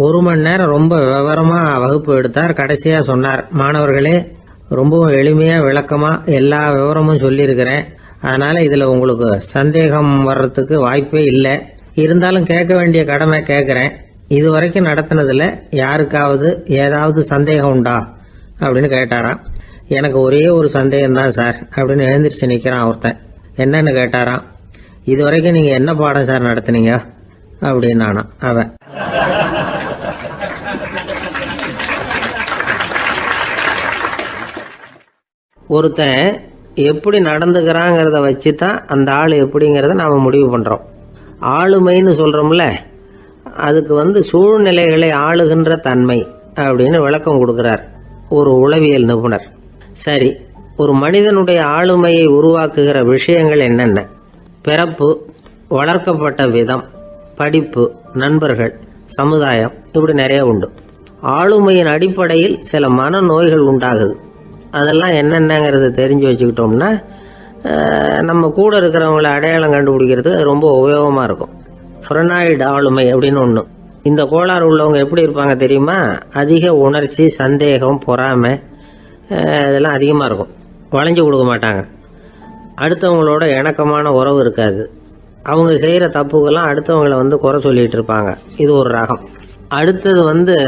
[SPEAKER 1] 1 மணி நேரம் ரொம்ப விவரமா வகுப்பு எடுத்தார். கடைசியா சொன்னார், மாணவர்களே ரொம்பவும் எளிமையா விளக்கமா எல்லா விவரமும் சொல்லியிருக்கிறேன். அதனால இதுல உங்களுக்கு சந்தேகம் வர்றதுக்கு வாய்ப்பே இல்லை. இருந்தாலும் கேட்க வேண்டிய கடமை கேட்கிறேன். இது வரைக்கும் நடத்தினதுல யாருக்காவது ஏதாவது சந்தேகம் உண்டா அப்படின்னு கேட்டாராம். எனக்கு ஒரே ஒரு சந்தேகம் தான் சார் அப்படின்னு எழுந்திரிச்சு நிக்கிறான் ஒருத்தன். என்னன்னு கேட்டாராம். இது வரைக்கும் நீங்க என்ன பாடம் சார் நடத்துனீங்க அப்படின்னானா அவன். ஒருத்தன் எப்படி நடந்துக்கிறாங்கிறத வச்சு தான் அந்த ஆள் எப்படிங்கிறத நாம் முடிவு பண்ணுறோம். ஆளுமைன்னு சொல்கிறோம்ல, அதுக்கு சூழ்நிலைகளை ஆளுகின்ற தன்மை அப்படின்னு விளக்கம் கொடுக்குறார் ஒரு உளவியல் நிபுணர். சரி, ஒரு மனிதனுடைய ஆளுமையை உருவாக்குகிற விஷயங்கள் என்னென்ன? பிறப்பு, வளர்க்கப்பட்ட விதம், படிப்பு, நண்பர்கள், சமுதாயம், இப்படி நிறைய உண்டு. ஆளுமையின் அடிப்படையில் சில மனநோய்கள் உண்டாகுது. அதெல்லாம் என்னென்னங்கிறத தெரிஞ்சு வச்சுக்கிட்டோம்னா நம்ம கூட இருக்கிறவங்கள அடையாளம் கண்டுபிடிக்கிறதுக்கு அது ரொம்ப உபயோகமாக இருக்கும். ஃப்ரெனாய்டு ஆளுமை அப்படின்னு ஒன்று. இந்த கோளாறு உள்ளவங்க எப்படி இருப்பாங்க தெரியுமா? அதிக உணர்ச்சி, சந்தேகம், பொறாமை இதெல்லாம் அதிகமாக இருக்கும். வளைஞ்சு கொடுக்க மாட்டாங்க. அடுத்தவங்களோட இணக்கமான உறவு இருக்காது. அவங்க செய்கிற தப்புக்கெல்லாம் அடுத்தவங்களை குறை சொல்லிட்டு இருப்பாங்க. இது ஒரு ரகம். அடுத்தது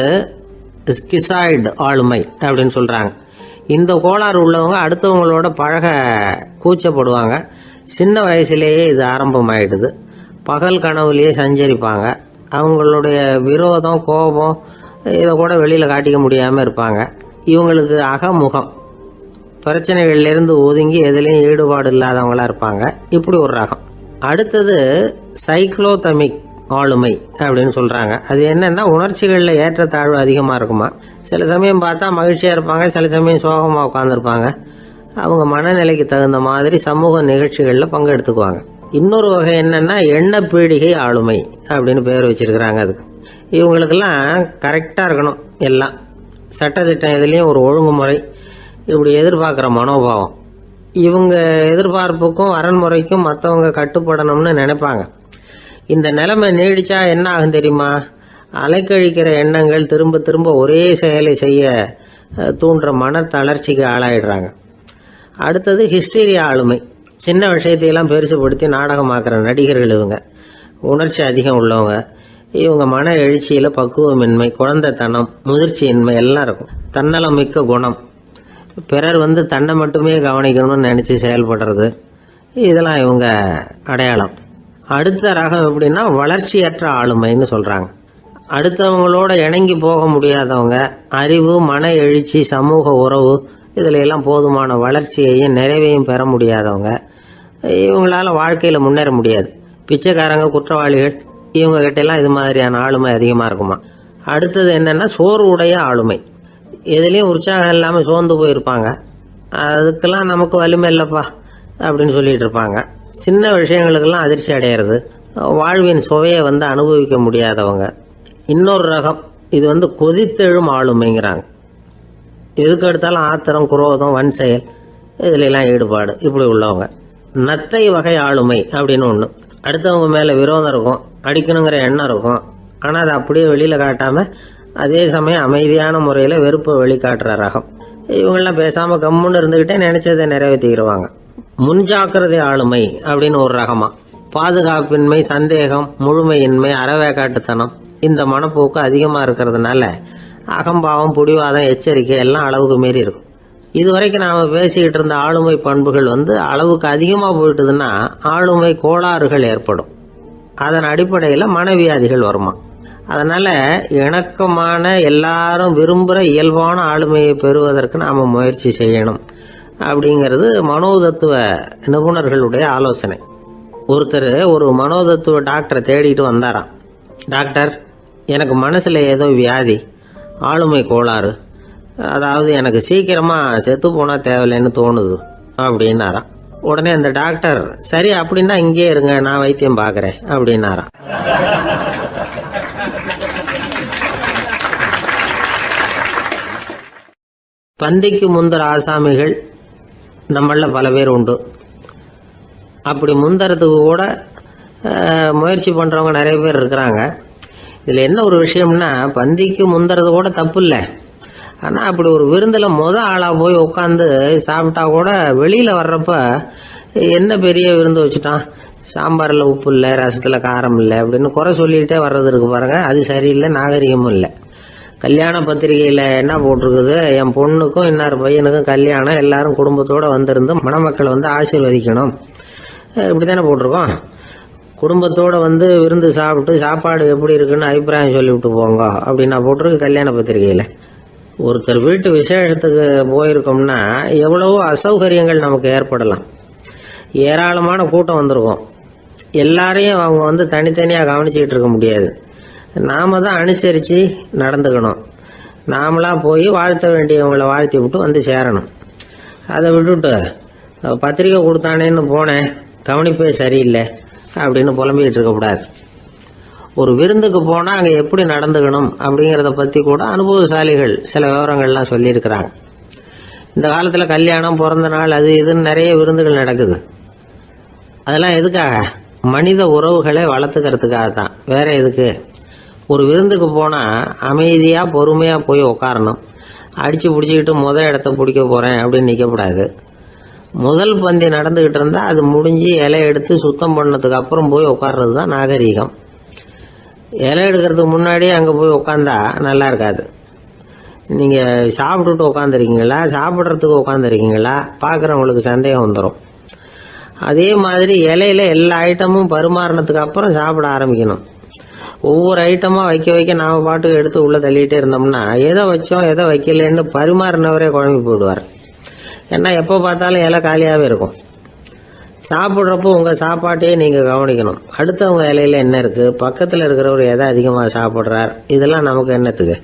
[SPEAKER 1] ஸ்கிசாய்டு ஆளுமை அப்படின்னு சொல்கிறாங்க. இந்த கோளாறு உள்ளவங்க அடுத்தவங்களோட பழக கூச்சப்படுவாங்க. சின்ன வயசுலேயே இது ஆரம்பமாயிடுது. பகல் கனவுலேயே சஞ்சரிப்பாங்க. அவங்களுடைய விரோதம், கோபம் இதை கூட வெளியில் காட்டிக்க முடியாமல் இருப்பாங்க. இவங்களுக்கு அகமுகம், பிரச்சனைகள்லேருந்து ஒதுங்கி எதுலேயும் ஈடுபாடு இல்லாதவங்களா இருப்பாங்க. இப்படி ஒரு ரகம். அடுத்தது சைக்ளோதமிக் ஆளுமை அப்படின்னு சொல்கிறாங்க. அது என்னன்னா, உணர்ச்சிகளில் ஏற்றத்தாழ்வு அதிகமாக இருக்குமா. சில சமயம் பார்த்தா மகிழ்ச்சியாக இருப்பாங்க, சில சமயம் சோகமாக உட்காந்துருப்பாங்க. அவங்க மனநிலைக்கு தகுந்த மாதிரி சமூக நிகழ்ச்சிகளில் பங்கெடுத்துக்குவாங்க. இன்னொரு வகை என்னன்னா, எண்ண பீடிகை ஆளுமை அப்படின்னு பேர் வச்சிருக்கிறாங்க. அதுக்கு இவங்களுக்கெல்லாம் கரெக்டாக இருக்கணும், எல்லாம் சட்டத்திட்டம், எதுலேயும் ஒரு ஒழுங்குமுறை, இப்படி எதிர்பார்க்குற மனோபாவம். இவங்க எதிர்பார்ப்புக்கும் அரண்முறைக்கும் மற்றவங்க கட்டுப்படணும்னு நினைப்பாங்க. இந்த நிலைமை நீடிச்சா என்ன ஆகும் தெரியுமா? அலைக்கழிக்கிற எண்ணங்கள் திரும்ப திரும்ப ஒரே செயலை செய்ய தூண்டுற மன தளர்ச்சிக்கு ஆளாயிடுறாங்க. அடுத்தது ஹிஸ்டீரியா ஆளுமை. சின்ன விஷயத்தையெல்லாம் பெருசுபடுத்தி நாடகமாக்குற நடிகர்கள் இவங்க. உணர்ச்சி அதிகம் உள்ளவங்க. இவங்க மன எழுச்சியில் பக்குவமின்மை, குழந்தைத்தனம், முதிர்ச்சியின்மை எல்லாம் இருக்கும். தன்னலம் மிக்க குணம். பிறர் தன்னை மட்டுமே கவனிக்கணும்னு நினச்சி செயல்படுறது, இதெல்லாம் இவங்க அடையாளம். அடுத்த ரகம் எப்படின்னா வளர்ச்சியற்ற ஆளுமைன்னு சொல்றாங்க. அடுத்தவங்களோட இணங்கி போக முடியாதவங்க, அறிவு, மன எழுச்சி, சமூக உறவு இதுல எல்லாம் போதுமான வளர்ச்சியையும் நிறைவையும் பெற முடியாதவங்க, இவங்களால வாழ்க்கையில முன்னேற முடியாது. பிச்சைக்காரங்க, குற்றவாளிகள் இவங்க கிட்ட எல்லாம் இது மாதிரியான ஆளுமை அதிகமா இருக்குமா. அடுத்தது என்னன்னா சோர்வுடைய ஆளுமை. எதுலேயும் உற்சாகம் இல்லாமல் சோர்ந்து போயிருப்பாங்க. அதுக்கெல்லாம் நமக்கு வலிமை இல்லைப்பா அப்படின்னு சொல்லிட்டு இருப்பாங்க. சின்ன விஷயங்களுக்கெல்லாம் அதிர்ச்சி அடையிறது, வாழ்வின் சுவையை அனுபவிக்க முடியாதவங்க. இன்னொரு ரகம், இது கொதித்தெழும் ஆளுமைங்கிறாங்க. எதுக்கு எடுத்தாலும் ஆத்திரம், குரோதம், வன் செயல் இதுல எல்லாம் ஈடுபாடு இப்படி உள்ளவங்க. நத்தை வகை ஆளுமை அப்படின்னு ஒன்று. அடுத்தவங்க மேலே விரோதம் இருக்கும், அடிக்கணுங்கிற எண்ணம் இருக்கும். ஆனால் அதை அப்படியே வெளியில் காட்டாமல் அதே சமயம் அமைதியான முறையில் வெறுப்பை வெளிக்காட்டுற ரகம். இவங்கெல்லாம் பேசாமல் கம்முன்னு இருந்துக்கிட்டே நினைச்சதை நிறைவேற்றிக்கிடுவாங்க. முன்ஜாக்கிரதை ஆளுமை அப்படின்னு ஒரு ரகமா. பாதுகாப்பின்மை, சந்தேகம், முழுமையின்மை, அறவேக்காட்டுத்தனம் இந்த மனப்போக்கு அதிகமாக இருக்கிறதுனால அகம்பாவம், புடிவாதம், எச்சரிக்கை எல்லாம் அளவுக்கு மீறி இருக்கும். இதுவரைக்கும் நாம் பேசிக்கிட்டு இருந்த ஆளுமை பண்புகள் அளவுக்கு அதிகமாக போயிட்டுதுன்னா ஆளுமை கோளாறுகள் ஏற்படும். அதன் அடிப்படையில் மனவியாதிகள் வருமா. அதனால இணக்கமான, எல்லாரும் விரும்புகிற இயல்பான ஆளுமையை பெறுவதற்கு நாம் முயற்சி செய்யணும் அப்படிங்கிறது மனோதத்துவ நிபுணர்களுடைய ஆலோசனை. ஒருத்தர் ஒரு மனோதத்துவ டாக்டரை தேடிட்டு வந்தாராம். டாக்டர், எனக்கு மனசில் ஏதோ வியாதி, ஆளுமை கோளாறு, அதாவது எனக்கு சீக்கிரமாக செத்து போனால் தேவையில்லைன்னு தோணுது அப்படின்னாராம். உடனே அந்த டாக்டர், சரி அப்படின்னா இங்கே இருங்க, நான் வைத்தியம் பார்க்குறேன் அப்படின்னாராம். பந்திக்கு முந்தர ஆசாமிகள் நம்மள பல பேர் உண்டு. அப்படி முந்தறதுக்கு கூட முயற்சி பண்ணுறவங்க நிறைய பேர் இருக்கிறாங்க. இதில் என்ன ஒரு விஷயம்னா, பந்திக்கு முந்தறது கூட தப்பு இல்லை. ஆனால் அப்படி ஒரு விருந்தில் ஆளாக போய் உட்காந்து சாப்பிட்டா கூட வெளியில் வர்றப்ப என்ன பெரிய விருந்து வச்சுட்டான், சாம்பாரில் உப்பு இல்லை, ரசத்தில் காரம் இல்லை அப்படின்னு குறை சொல்லிகிட்டே வர்றது இருக்கு பாருங்க, அது சரியில்லை, நாகரிகமும் இல்லை. கல்யாண பத்திரிகையில் என்ன போட்டிருக்குது, என் பொண்ணுக்கும் இன்னார் பையனுக்கும் கல்யாணம், எல்லாரும் குடும்பத்தோடு வந்திருந்து மணமக்கள் ஆசீர்வதிக்கணும், இப்படி தானே போட்டிருக்கோம். குடும்பத்தோடு விருந்து சாப்பிட்டு சாப்பாடு எப்படி இருக்குன்னு அபிப்பிராயம் சொல்லிவிட்டு போங்க அப்படின்னா போட்டிருக்கு கல்யாண பத்திரிகையில். ஒருத்தர் வீட்டு விசேஷத்துக்கு போயிருக்கோம்னா எவ்வளவோ அசௌகரியங்கள் நமக்கு ஏற்படலாம். ஏராளமான கூட்டம் வந்திருக்கும். எல்லாரையும் அவங்க தனித்தனியாக கவனிச்சுக்கிட்டு இருக்க முடியாது. நாம தான் அனுசரித்து நடந்துக்கணும். நாமளாக போய் வாழ்த்த வேண்டியவங்களை வாழ்த்தி விட்டு சேரணும். அதை விட்டுட்டு பத்திரிக்கை கொடுத்தானேன்னு போனேன், கவனிப்பே சரியில்லை அப்படின்னு புலம்பிக்கிட்டு இருக்கக்கூடாது. ஒரு விருந்துக்கு போனால் அங்கே எப்படி நடந்துக்கணும் அப்படிங்கிறத பற்றி கூட அனுபவசாலிகள் சில விவரங்கள்லாம் சொல்லியிருக்கிறாங்க. இந்த காலத்தில் கல்யாணம், பிறந்த நாள், அது இதுன்னு நிறைய விருந்துகள் நடக்குது. அதெல்லாம் எதுக்காக? மனித உறவுகளை வளர்த்துக்கிறதுக்காக தான், வேற எதுக்கு? ஒரு விருந்துக்கு போனால் அமைதியாக பொறுமையாக போய் உட்காரணும். அடித்து பிடிச்சிக்கிட்டு இடத்த பிடிக்க போகிறேன் அப்படின்னு நிற்கக்கூடாது. முதல் பந்தி நடந்துக்கிட்டு இருந்தால் அது முடிஞ்சு இலை எடுத்து சுத்தம் பண்ணதுக்கு அப்புறம் போய் உட்கார்றது தான் நாகரீகம். இலை எடுக்கிறதுக்கு முன்னாடியே அங்கே போய் உட்காந்தா நல்லா இருக்காது. நீங்கள் சாப்பிட்டுட்டு உட்காந்துருக்கீங்களா, சாப்பிட்றதுக்கு உட்காந்துருக்கீங்களா, பார்க்குறவங்களுக்கு சந்தேகம் வந்துடும். அதே மாதிரி இலையில எல்லா ஐட்டமும் பரிமாறினதுக்கு அப்புறம் சாப்பிட ஆரம்பிக்கணும். ஒவ்வொரு ஐட்டமாக வைக்க வைக்க நாம் பாட்டுக்கு எடுத்து உள்ளே தள்ளிகிட்டே இருந்தோம்னா எதை வச்சோம் எதை வைக்கலன்னு பரிமாறினவரே குழம்பி போயிடுவார். ஏன்னா எப்போ பார்த்தாலும் இலை காலியாகவே இருக்கும். சாப்பிட்றப்போ உங்கள் சாப்பாட்டையே நீங்கள் கவனிக்கணும். அடுத்தவங்க இலையில என்ன இருக்குது, பக்கத்தில் இருக்கிறவர் எதை அதிகமாக சாப்பிட்றார், இதெல்லாம் நமக்கு என்னத்துக்கு?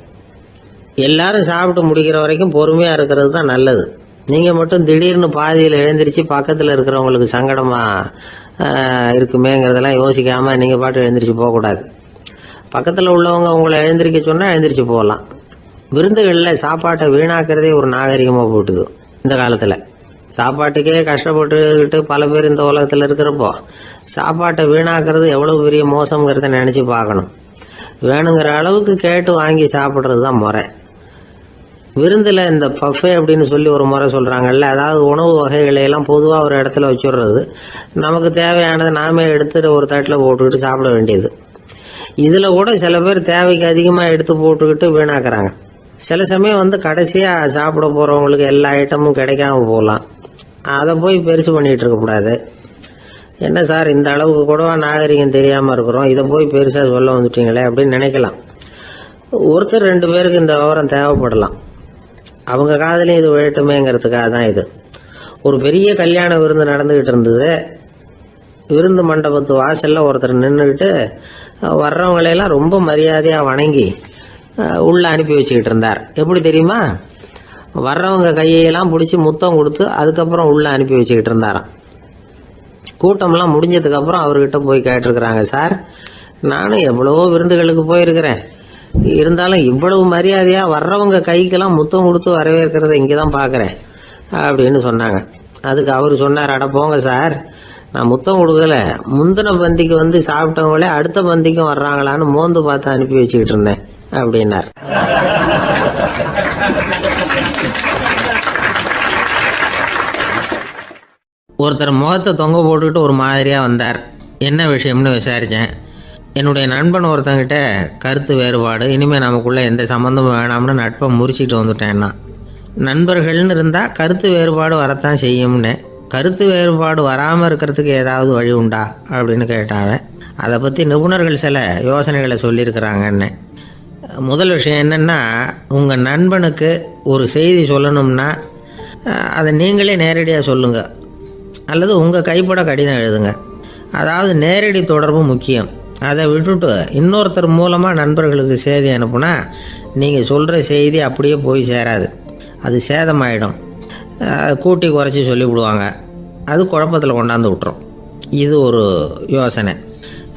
[SPEAKER 1] எல்லாரும் சாப்பிட்டு முடிக்கிற வரைக்கும் பொறுமையாக இருக்கிறது தான் நல்லது. நீங்கள் மட்டும் திடீர்னு பாதியில் எழுந்திரிச்சு பக்கத்தில் இருக்கிறவங்களுக்கு சங்கடமாக இருக்குமேங்கிறதெல்லாம் யோசிக்காமல் நீங்கள் பாட்டு எழுந்திரிச்சு போகக்கூடாது. பக்கத்தில் உள்ளவங்க உங்களை எழுந்திரிக்க சொன்னால் எழுந்திரிச்சு போகலாம். விருந்துகளில் சாப்பாட்டை வீணாக்கிறதே ஒரு நாகரிகமாக போட்டுது. இந்த காலத்தில் சாப்பாட்டுக்கே கஷ்டப்பட்டுக்கிட்டு பல பேர் இந்த உலகத்தில் இருக்கிறப்போ சாப்பாட்டை வீணாக்கிறது எவ்வளவு பெரிய மோசங்கிறத நினச்சி பார்க்கணும். வேணுங்கிற அளவுக்கு கேட்டு வாங்கி சாப்பிட்றது தான் முறை. விருந்தில் இந்த பஃபே அப்படின்னு சொல்லி ஒரு முறை சொல்கிறாங்கல்ல, அதாவது உணவு வகைகளை எல்லாம் பொதுவாக ஒரு இடத்துல வச்சுடுறது, நமக்கு தேவையானதை நாமே எடுத்துட்டு ஒரு தட்டில் போட்டுக்கிட்டு சாப்பிட வேண்டியது. இதில் கூட சில பேர் தேவைக்கு அதிகமாக எடுத்து போட்டுக்கிட்டு வீணாக்குறாங்க. சில சமயம் கடைசியாக சாப்பிட போகிறவங்களுக்கு எல்லா ஐட்டமும் கிடைக்காம போகலாம். அதை போய் பெருசு பண்ணிகிட்டு இருக்கக்கூடாது. என்ன சார் இந்த அளவுக்கு கூடவா நாகரிகம் தெரியாமல் இருக்கிறோம், இதை போய் பெருசாக சொல்ல வந்துட்டீங்களே அப்படின்னு நினைக்கலாம். ஒருத்தர் 2 பேருக்கு இந்த விவரம் தேவைப்படலாம். அவங்க காதலையும் இது விழட்டுமேங்கிறதுக்காக தான் இது. ஒரு பெரிய கல்யாண விருந்து நடந்துக்கிட்டு இருந்தது. விருந்து மண்டபத்து வாசலில் ஒருத்தர் நின்றுக்கிட்டு வர்றவங்களையெல்லாம் ரொம்ப மரியாதையாக வணங்கி உள்ளே அனுப்பி வச்சுக்கிட்டு இருந்தார். எப்படி தெரியுமா? வர்றவங்க கையெல்லாம் பிடிச்சி முத்தம் கொடுத்து அதுக்கப்புறம் உள்ளே அனுப்பி வச்சுக்கிட்டு இருந்தாராம். கூட்டம்லாம் முடிஞ்சதுக்கப்புறம் அவர்கிட்ட போய் கேட்டிருக்கிறாங்க, சார் நானும் எவ்வளவோ விருந்துகளுக்கு போயிருக்கிறேன், இருந்தாலும் இவ்வளவு மரியாதையாக வர்றவங்க கைக்கெல்லாம் முத்தம் கொடுத்து வரவேற்கிறத இங்கே தான் பார்க்குறேன் அப்படின்னு சொன்னாங்க. அதுக்கு அவர் சொன்னார், அட போங்க சார், நான் முத்தம் கொடுக்கல, முந்தின பந்திக்கு வந்து சாப்பிட்டவங்களே அடுத்த பந்திக்கும் வர்றாங்களான்னு மோந்து பார்த்து அனுப்பி வச்சுக்கிட்டு இருந்தேன் அப்படின்னார். ஒருத்தர் முகத்தை தொங்க போட்டுக்கிட்டு ஒரு மாதிரியாக வந்தார். என்ன விஷயம்னு விசாரித்தேன். என்னுடைய நண்பன் ஒருத்தங்கிட்ட கருத்து வேறுபாடு, இனிமேல் நமக்குள்ளே எந்த சம்மந்தமும் வேணாம்னு நட்பை முறிச்சிட்டு வந்துட்டேன்னா. நண்பர்கள்னு இருந்தால் கருத்து வேறுபாடு வரத்தான் செய்யும்னு. கருத்து வேறுபாடு வராமல் இருக்கிறதுக்கு ஏதாவது வழி உண்டா அப்படின்னு கேட்டாங்க. அதை பற்றி நிபுணர்கள் சில யோசனைகளை சொல்லியிருக்கிறாங்கன்னு. முதல் விஷயம் என்னென்னா, உங்கள் நண்பனுக்கு ஒரு செய்தி சொல்லணும்னா அதை நீங்களே நேரடியாக சொல்லுங்கள், அல்லது உங்கள் கைப்பட கடிதம் எழுதுங்க. அதாவது நேரடி தொடர்பு முக்கியம். அதை விட்டுட்டு இன்னொருத்தர் மூலமாக நண்பர்களுக்கு செய்தி அனுப்புனா நீங்கள் சொல்கிற செய்தி அப்படியே போய் சேராது, அது சேதமாயிடும். கூட்டி குறைச்சி சொல்லிவிடுவாங்க, அது குழப்பத்தில் கொண்டாந்து விட்டுரும். இது ஒரு யோசனை.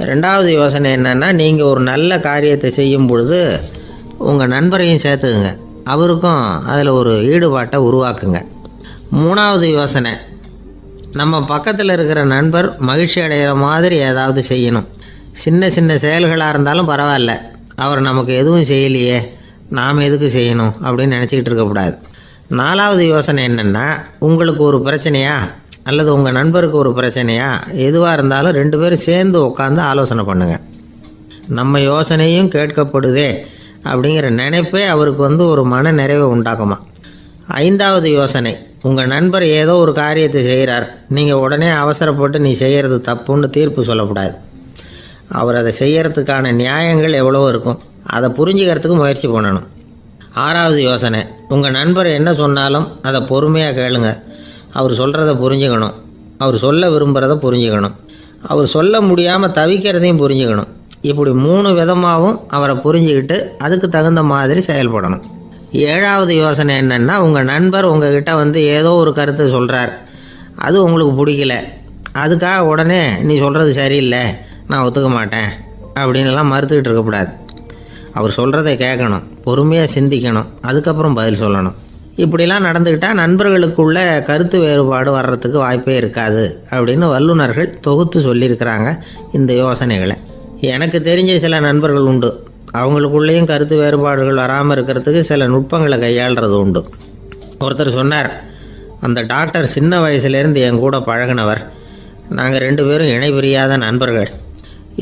[SPEAKER 1] 2வது யோசனை என்னென்னா, நீங்கள் ஒரு நல்ல காரியத்தை செய்யும் பொழுது உங்கள் நண்பரையும் சேர்த்துக்குங்க, அவருக்கும் அதில் ஒரு ஈடுபாட்டை உருவாக்குங்க. 3வது யோசனை, நம்ம பக்கத்தில் இருக்கிற நண்பர் மகிழ்ச்சி அடைகிற மாதிரி ஏதாவது செய்யணும். சின்ன சின்ன செயல்களாக இருந்தாலும் பரவாயில்ல, அவர் நமக்கு எதுவும் செய்யலையே, நாம் எதுக்கு செய்யணும் அப்படின்னு நினச்சிக்கிட்டு இருக்கக்கூடாது. 4வது யோசனை என்னென்னா, உங்களுக்கு ஒரு பிரச்சனையா அல்லது உங்கள் நண்பருக்கு ஒரு பிரச்சனையா, எதுவாக இருந்தாலும் 2 பேரும் சேர்ந்து உட்காந்து ஆலோசனை பண்ணுங்கள். நம்ம யோசனையும் கேட்கப்படுதே அப்படிங்கிற நினைப்பே அவருக்கு வந்து ஒரு மன நிறைவை உண்டாக்குமா. 5வது யோசனை, உங்கள் நண்பர் ஏதோ ஒரு காரியத்தை செய்கிறார், நீங்கள் உடனே அவசரப்பட்டு நீ செய்கிறது தப்புன்னு தீர்ப்பு சொல்லக்கூடாது. அவர் அதை செய்யறதுக்கான நியாயங்கள் எவ்வளோ இருக்கும், அதை புரிஞ்சுக்கிறதுக்கு முயற்சி பண்ணணும். 6வது யோசனை, உங்கள் நண்பர் என்ன சொன்னாலும் அதை பொறுமையாக கேளுங்க. அவர் சொல்கிறத புரிஞ்சுக்கணும், அவர் சொல்ல விரும்புகிறத புரிஞ்சுக்கணும், அவர் சொல்ல முடியாமல் தவிக்கிறதையும் புரிஞ்சுக்கணும். இப்படி 3 விதமாகவும் அவரை புரிஞ்சுக்கிட்டு அதுக்கு தகுந்த மாதிரி செயல்படணும். 7வது யோசனை என்னென்னா, உங்கள் நண்பர் உங்ககிட்ட வந்து ஏதோ ஒரு கருத்தை சொல்கிறார், அது உங்களுக்கு பிடிக்கல, அதுக்காக உடனே நீ சொல்கிறது சரியில்லை, நான் ஒத்துக்க மாட்டேன் அப்படின்லாம் மறுத்துக்கிட்டு இருக்கக்கூடாது. அவர் சொல்கிறத கேட்கணும், பொறுமையாக சிந்திக்கணும், அதுக்கப்புறம் பதில் சொல்லணும். இப்படிலாம் நடந்துக்கிட்டால் நண்பர்களுக்குள்ள கருத்து வேறுபாடு வர்றதுக்கு வாய்ப்பே இருக்காது அப்படின்னு வல்லுநர்கள் தொகுத்து சொல்லியிருக்கிறாங்க இந்த யோசனைகளை. எனக்கு தெரிஞ்ச சில நண்பர்கள் உண்டு, அவங்களுக்குள்ளேயும் கருத்து வேறுபாடுகள் வராமல் இருக்கிறதுக்கு சில நுட்பங்களை கையாளுறது உண்டு. ஒருத்தர் சொன்னார், அந்த டாக்டர் சின்ன வயசுலேருந்து என் கூட பழகினவர், நாங்கள் 2 பேரும் இணை பிரியாத நண்பர்கள்,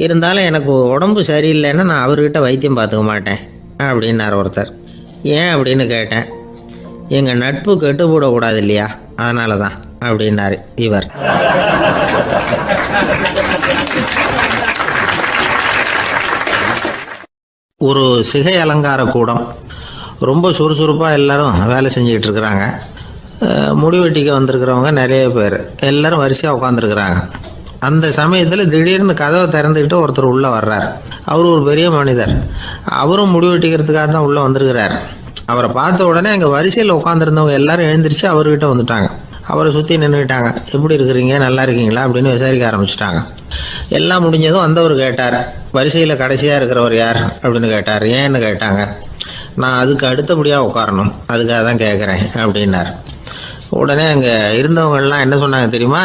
[SPEAKER 1] இருந்தாலும் எனக்கு உடம்பு சரியில்லைன்னா நான் அவர்கிட்ட வைத்தியம் பார்த்துக்க மாட்டேன் அப்படின்னார் ஒருத்தர். ஏன் அப்படின்னு கேட்டேன். எங்கள் நட்பு கெட்டுப்படக்கூடாது இல்லையா, அதனால தான் அப்படின்னார் இவர். ஒரு சிகை அலங்கார கூடம், ரொம்ப சுறுசுறுப்பாக எல்லாரும் வேலை செஞ்சுக்கிட்டு இருக்கிறாங்க. முடிவெட்டிக்க வந்திருக்கிறவங்க நிறைய பேர், எல்லாரும் வரிசையாக உட்காந்துருக்குறாங்க. அந்த சமயத்தில் திடீர்னு கதவை திறந்துக்கிட்டு ஒருத்தர் உள்ளே வர்றார். அவர் ஒரு பெரிய மனிதர், அவரும் முடிவெட்டிக்கிறதுக்காக தான் உள்ளே வந்திருக்கிறார். அவரை பார்த்த உடனே அங்கே வரிசையில் உட்காந்துருந்தவங்க எல்லாரும் எழுந்திரிச்சு அவர்கிட்ட வந்துட்டாங்க. அவரை சுற்றி நின்றுக்கிட்டாங்க. எப்படி இருக்கிறீங்க, நல்லா இருக்கீங்களா அப்படின்னு விசாரிக்க ஆரம்பிச்சிட்டாங்க. எல்லாம் முடிஞ்சதும் வந்தவர் கேட்டார், வரிசையில் கடைசியாக இருக்கிறவர் யார் அப்படின்னு கேட்டார். ஏன்னு கேட்டாங்க. நான் அதுக்கு அடுத்தபடியாக உட்காரணும், அதுக்காக தான் கேட்குறேன் அப்படின்னார். உடனே அங்கே இருந்தவங்கள்லாம் என்ன சொன்னாங்க தெரியுமா,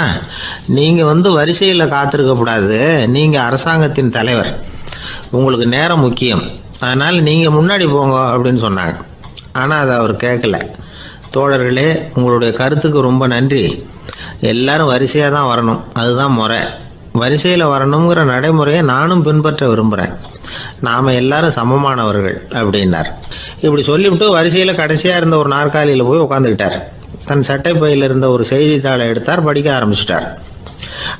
[SPEAKER 1] நீங்கள் வந்து வரிசையில் காத்திருக்கக்கூடாது, நீங்கள் அரசாங்கத்தின் தலைவர், உங்களுக்கு நேரம் முக்கியம், அதனால் நீங்கள் முன்னாடி போங்க அப்படின்னு சொன்னாங்க. ஆனால் அதை அவர் கேட்கல. தோழர்களே, உங்களுடைய கருத்துக்கு ரொம்ப நன்றி, எல்லாரும் வரிசையாக தான் வரணும், அதுதான் முறை, வரிசையில் வரணுங்கிற நடைமுறையை நானும் பின்பற்ற விரும்புகிறேன், நாம் எல்லாரும் சமமானவர்கள் அப்படின்னார். இப்படி சொல்லிவிட்டு வரிசையில் கடைசியாக இருந்த ஒரு நாற்காலியில் போய் உட்காந்துக்கிட்டார். தன் சட்டை பையில் இருந்த ஒரு செய்தித்தாளை எடுத்தார், படிக்க ஆரம்பிச்சிட்டார்.